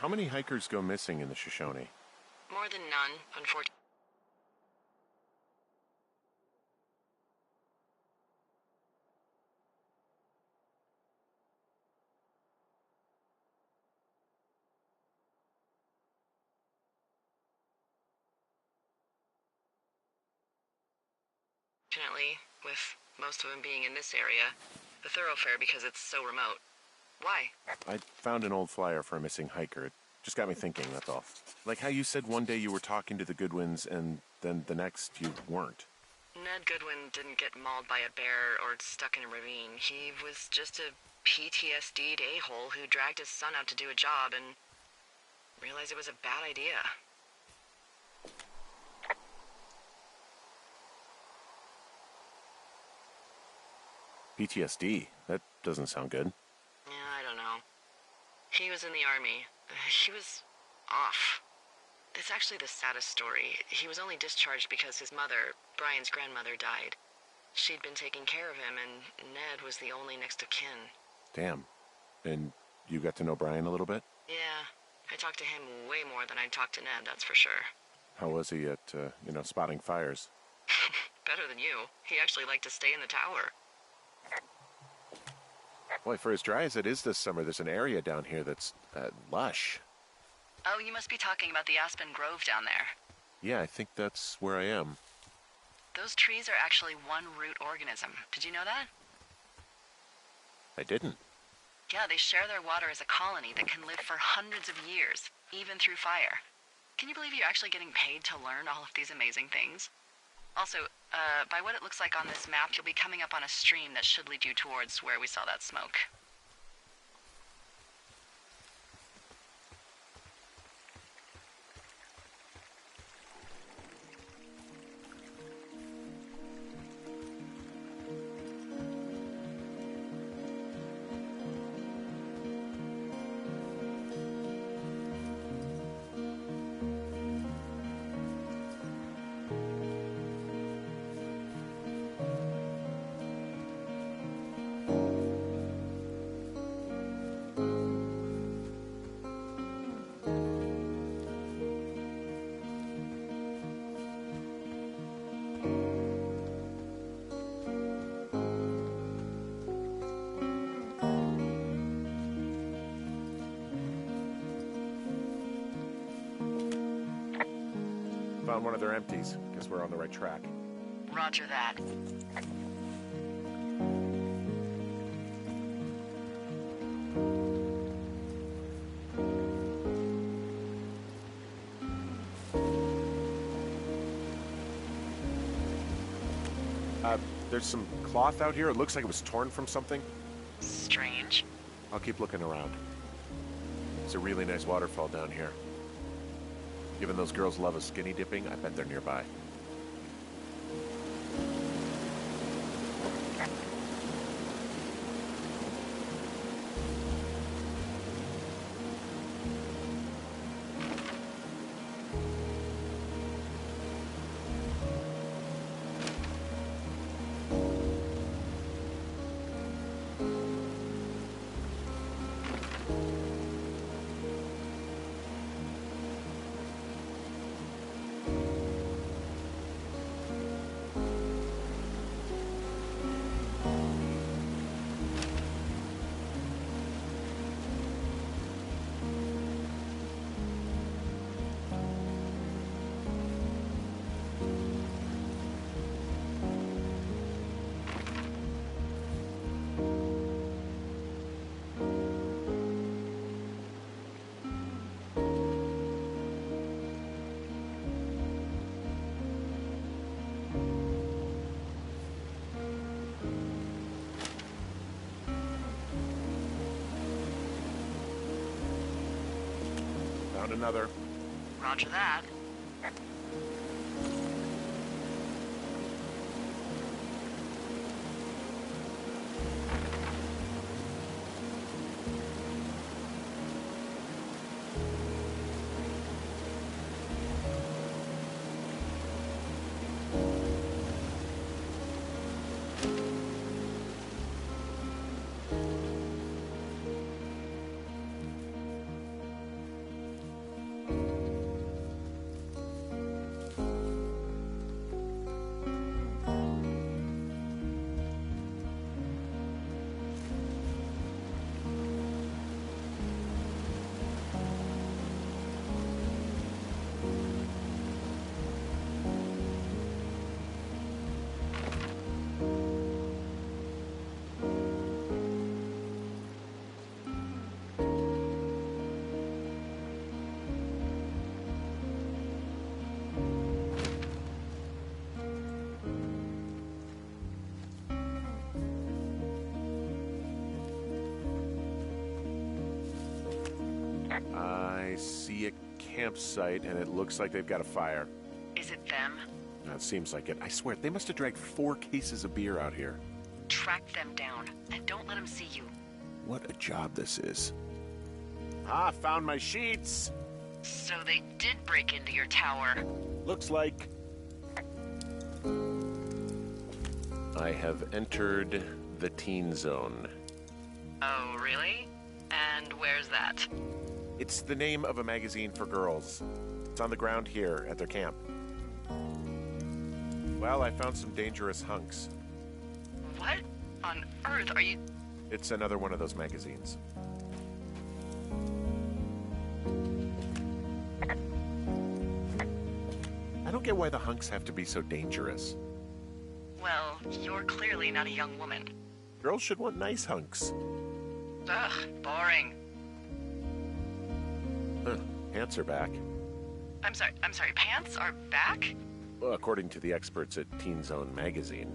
How many hikers go missing in the Shoshone? More than none, unfortunately. With most of them being in this area, the thoroughfare because it's so remote. Why? I found an old flyer for a missing hiker. It just got me thinking, that's all. Like how you said one day you were talking to the Goodwins and then the next you weren't. Ned Goodwin didn't get mauled by a bear or stuck in a ravine. He was just a PTSD'd a-hole who dragged his son out to do a job and realized it was a bad idea. PTSD? That doesn't sound good. Yeah, I don't know. He was in the army. He was off. It's actually the saddest story. He was only discharged because his mother, Brian's grandmother, died. She'd been taking care of him, and Ned was the only next of kin. Damn. And you got to know Brian a little bit? Yeah, I talked to him way more than I'd talked to Ned, that's for sure. How was he at, spotting fires? Better than you. He actually liked to stay in the tower. Boy, for as dry as it is this summer, there's an area down here that's, lush. Oh, you must be talking about the Aspen Grove down there. Yeah, I think that's where I am. Those trees are actually one root organism. Did you know that? I didn't. Yeah, they share their water as a colony that can live for hundreds of years, even through fire. Can you believe you're actually getting paid to learn all of these amazing things? Also, by what it looks like on this map, you'll be coming up on a stream that should lead you towards where we saw that smoke. Found one of their empties. Guess we're on the right track. Roger that. There's some cloth out here. It looks like it was torn from something. Strange. I'll keep looking around. There's a really nice waterfall down here. Given those girls love a skinny dipping, I bet they're nearby. Found another. Roger that. I see a campsite, and it looks like they've got a fire. Is it them? It seems like it. I swear, they must have dragged 4 cases of beer out here. Track them down, and don't let them see you. What a job this is. Ah, found my sheets! So they did break into your tower. Looks like... I have entered the teen zone. Oh, really? And where's that? It's the name of a magazine for girls. It's on the ground here at their camp. Well, I found some dangerous hunks. What on earth are you... It's another one of those magazines. I don't get why the hunks have to be so dangerous. Well, you're clearly not a young woman. Girls should want nice hunks. Ugh, boring. Huh, pants are back. I'm sorry, pants are back? Well, according to the experts at Teen Zone magazine.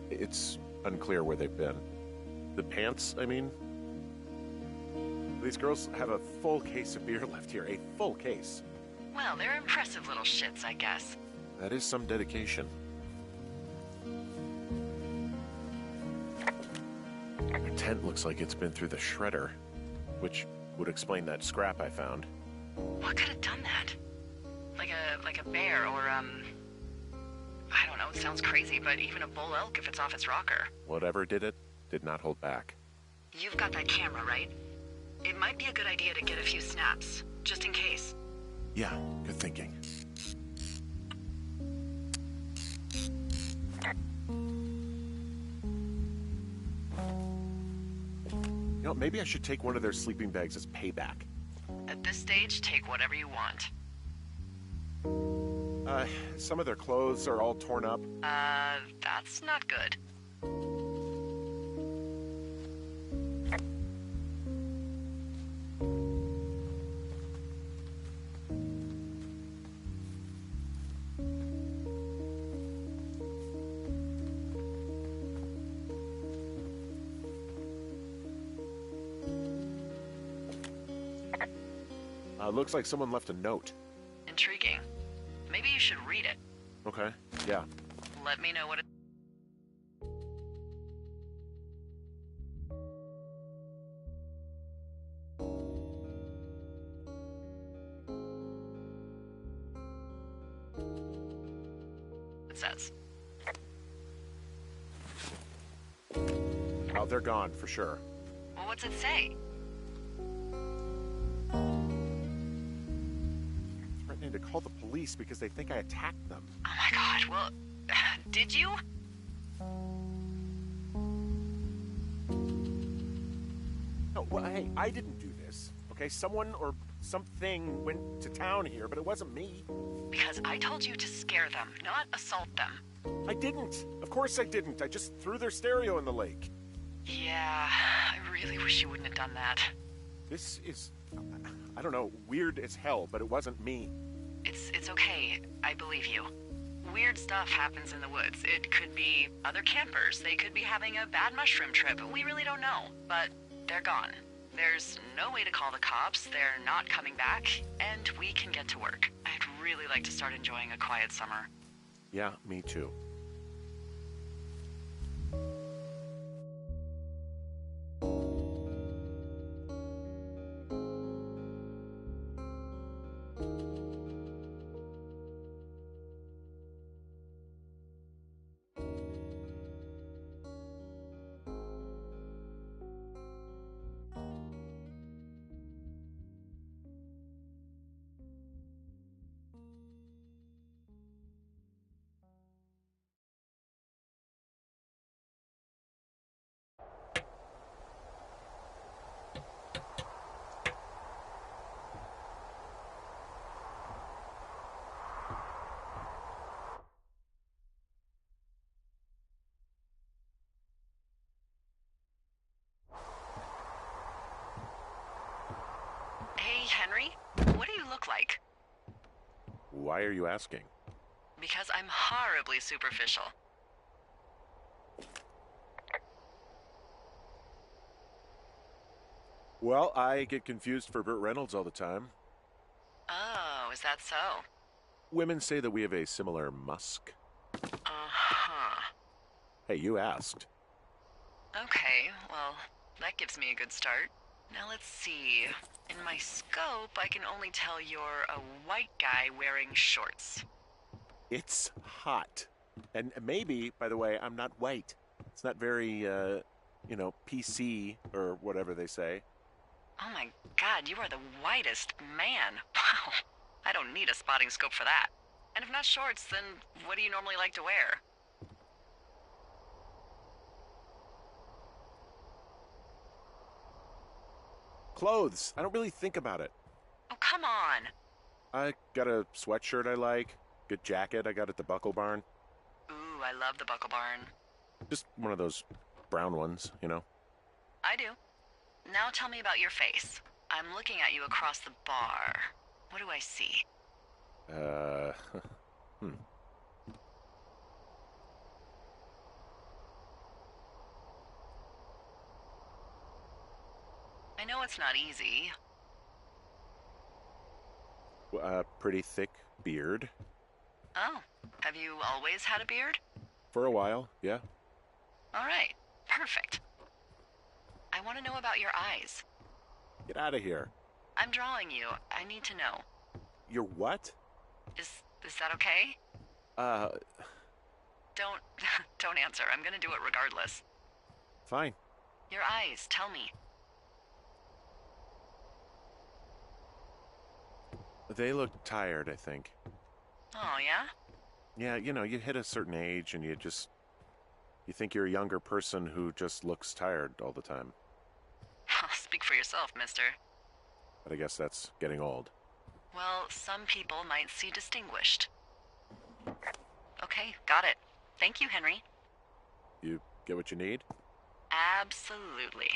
It's unclear where they've been. The pants, I mean? These girls have a full case of beer left here, a full case. Well, they're impressive little shits, I guess. That is some dedication. Their tent looks like it's been through the shredder, which would explain that scrap I found. What could have done that? Like a bear or, I don't know, it sounds crazy, but even a bull elk if it's off its rocker. Whatever did it, did not hold back. You've got that camera, right? It might be a good idea to get a few snaps, just in case. Yeah, good thinking. You know, maybe I should take one of their sleeping bags as payback. At this stage, take whatever you want. Some of their clothes are all torn up. That's not good. Looks like someone left a note. Intriguing. Maybe you should read it. Okay, yeah. Let me know what it... says. Oh, they're gone, for sure. Well, what's it say? Threatening to call the police because they think I attacked them. Oh my god, well, did you? No, well, hey, I didn't do this. Okay, someone or something went to town here, but it wasn't me. Because I told you to scare them, not assault them. I didn't. Of course I didn't. I just threw their stereo in the lake. Yeah, I really wish you wouldn't have done that. This is, I don't know, weird as hell, but it wasn't me. It's okay. I believe you. Weird stuff happens in the woods. It could be other campers. They could be having a bad mushroom trip. We really don't know. But they're gone. There's no way to call the cops. They're not coming back. And we can get to work. I'd really like to start enjoying a quiet summer. Yeah, me too. Hey, Henry, what do you look like? Why are you asking? Because I'm horribly superficial. Well, I get confused for Burt Reynolds all the time. Oh, is that so? Women say that we have a similar musk. Uh-huh. Hey, you asked. Okay, well, that gives me a good start. Now let's see. In my scope, I can only tell you're a white guy wearing shorts. It's hot. And maybe, by the way, I'm not white. It's not very, PC or whatever they say. Oh my god, you are the whitest man. Wow. I don't need a spotting scope for that. And if not shorts, then what do you normally like to wear? Clothes. I don't really think about it. Oh, come on. I got a sweatshirt I like. Good jacket I got at the Buckle Barn. Ooh, I love the Buckle Barn. Just one of those brown ones, you know. I do. Now tell me about your face. I'm looking at you across the bar. What do I see? I know it's not easy. Pretty thick beard. Oh, have you always had a beard? For a while, yeah. All right, perfect. I want to know about your eyes. Get out of here. I'm drawing you. I need to know. You're what? Is that okay? Don't don't answer. I'm gonna do it regardless. Fine. Your eyes, tell me. They look tired, I think. Oh, yeah? Yeah, you hit a certain age and you think you're a younger person who just looks tired all the time. Speak for yourself, mister. But I guess that's getting old. Well, some people might see distinguished. Okay, got it. Thank you, Henry. You get what you need? Absolutely.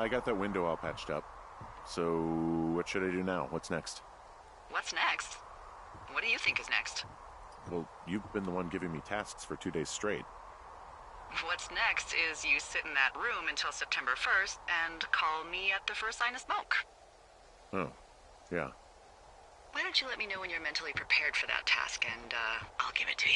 I got that window all patched up. So, what should I do now? What's next? What's next? What do you think is next? Well, you've been the one giving me tasks for 2 days straight. What's next is you sit in that room until September 1st and call me at the first sign of smoke. Oh, yeah. Why don't you let me know when you're mentally prepared for that task, and I'll give it to you.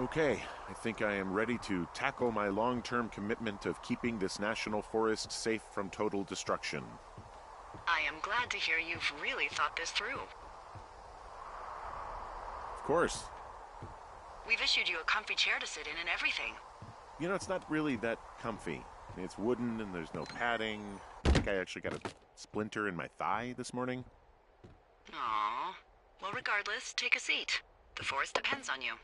Okay, I think I am ready to tackle my long-term commitment of keeping this national forest safe from total destruction. I am glad to hear you've really thought this through. Of course. We've issued you a comfy chair to sit in and everything. You know, it's not really that comfy. It's wooden and there's no padding. I think I actually got a splinter in my thigh this morning. Aww. Well, regardless, take a seat. The forest depends on you.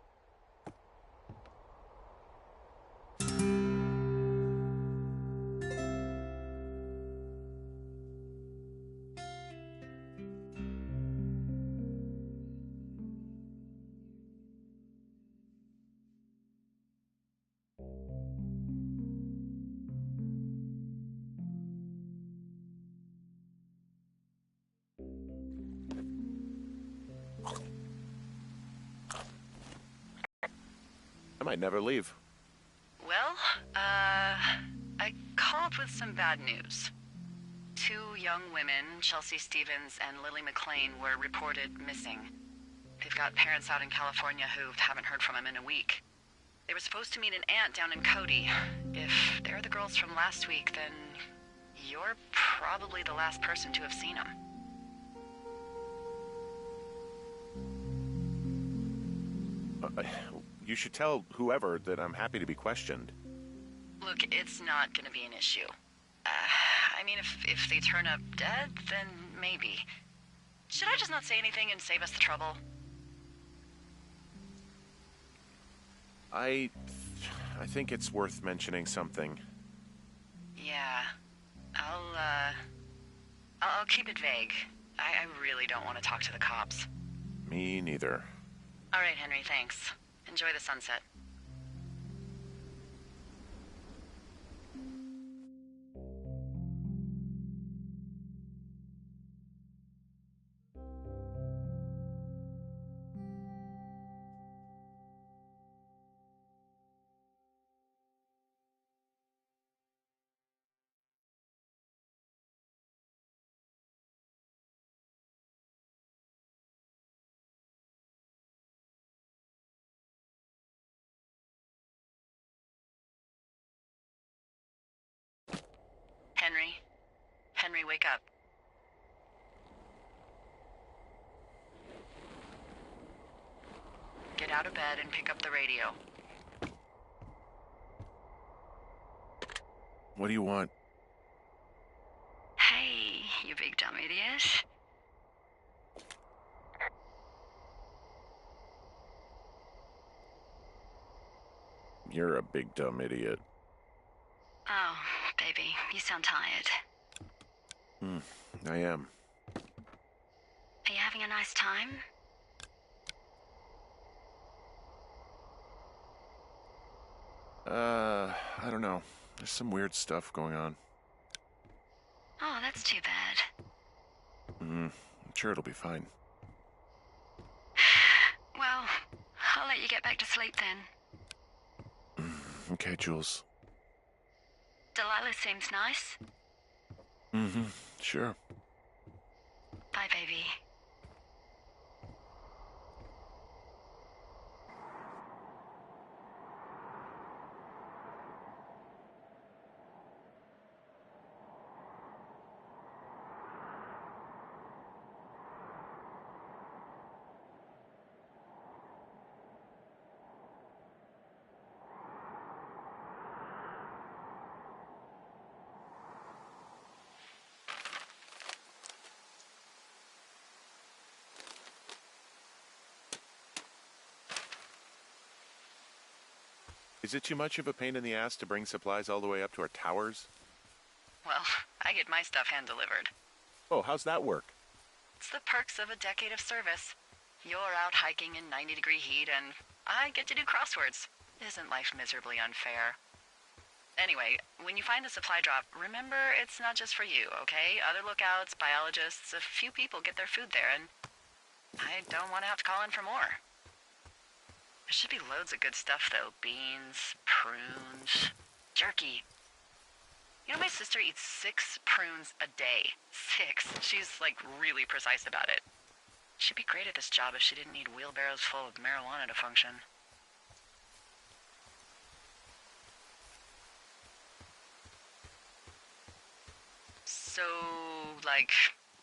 I might never leave. Well, I called with some bad news. 2 young women, Chelsea Stevens and Lily McLean, were reported missing. They've got parents out in California who haven't heard from them in a week. They were supposed to meet an aunt down in Cody. If they're the girls from last week, then you're probably the last person to have seen them. You should tell whoever that I'm happy to be questioned. Look, it's not gonna be an issue. I mean, if they turn up dead, then maybe. Should I just not say anything and save us the trouble? I think it's worth mentioning something. Yeah. I'll keep it vague. I really don't want to talk to the cops. Me neither. All right, Henry, thanks. Enjoy the sunset. Henry? Henry, wake up. Get out of bed and pick up the radio. What do you want? Hey, you big dumb idiot. You're a big dumb idiot. Oh, baby, you sound tired. I am. Are you having a nice time? I don't know. There's some weird stuff going on. Oh, that's too bad. I'm sure it'll be fine. Well, I'll let you get back to sleep then. Okay, Jules. Delilah seems nice. Mm-hmm. Sure. Bye, baby. Is it too much of a pain in the ass to bring supplies all the way up to our towers? Well, I get my stuff hand-delivered. Oh, how's that work? It's the perks of a decade of service. You're out hiking in 90-degree heat, and I get to do crosswords. Isn't life miserably unfair? Anyway, when you find a supply drop, remember it's not just for you, okay? Other lookouts, biologists, a few people get their food there, and I don't want to have to call in for more. There should be loads of good stuff, though. Beans, prunes, jerky. You know, my sister eats 6 prunes a day. 6. She's, like, really precise about it. She'd be great at this job if she didn't need wheelbarrows full of marijuana to function. So, like,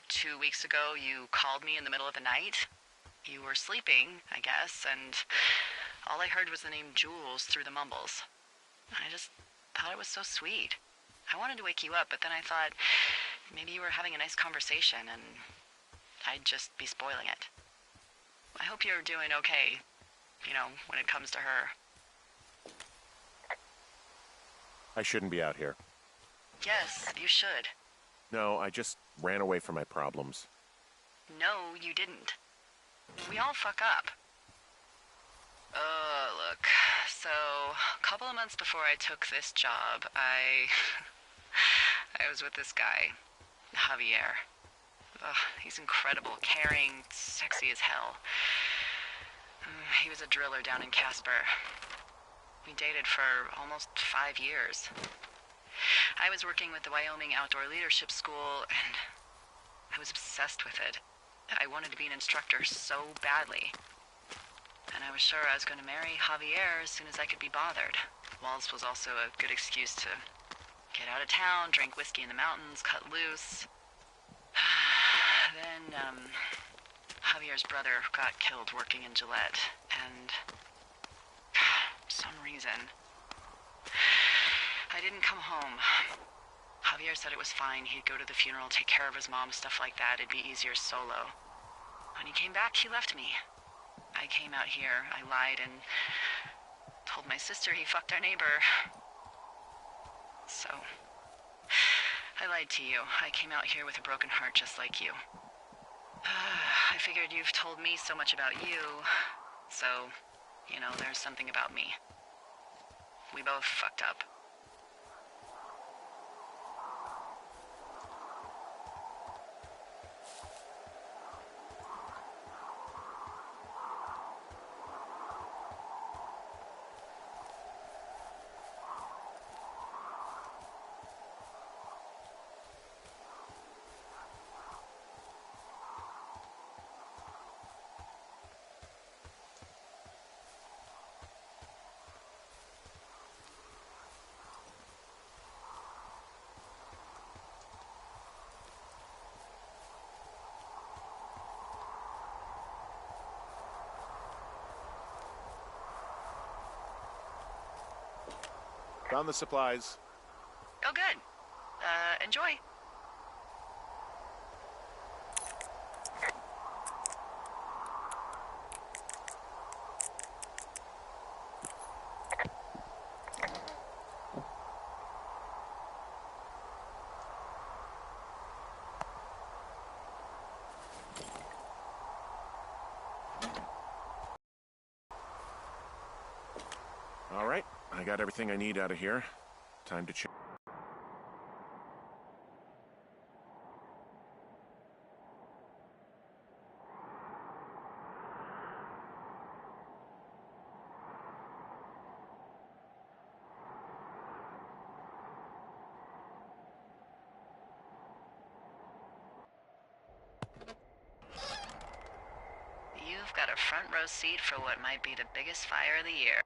2 weeks ago, you called me in the middle of the night? You were sleeping, I guess, and all I heard was the name Jules through the mumbles. I just thought it was so sweet. I wanted to wake you up, but then I thought maybe you were having a nice conversation and I'd just be spoiling it. I hope you're doing okay, you know, when it comes to her. I shouldn't be out here. Yes, you should. No, I just ran away from my problems. No, you didn't. We all fuck up. Look. So, a couple of months before I took this job, I was with this guy, Javier. Ugh, he's incredible, caring, sexy as hell. He was a driller down in Casper. We dated for almost 5 years. I was working with the Wyoming Outdoor Leadership School, and I was obsessed with it. I wanted to be an instructor so badly. And I was sure I was going to marry Javier as soon as I could be bothered. Walls was also a good excuse to get out of town, drink whiskey in the mountains, cut loose. Then, Javier's brother got killed working in Gillette, and for some reason, I didn't come home. Javier said it was fine. He'd go to the funeral, take care of his mom, stuff like that. It'd be easier solo. When he came back, he left me. I came out here, I lied, and told my sister he fucked our neighbor. So, I lied to you. I came out here with a broken heart just like you. I figured you've told me so much about you, so, you know, there's something about me. We both fucked up. Found the supplies. Oh, good. Enjoy. All right, I got everything I need out of here. Time to check. got a front row seat for what might be the biggest fire of the year.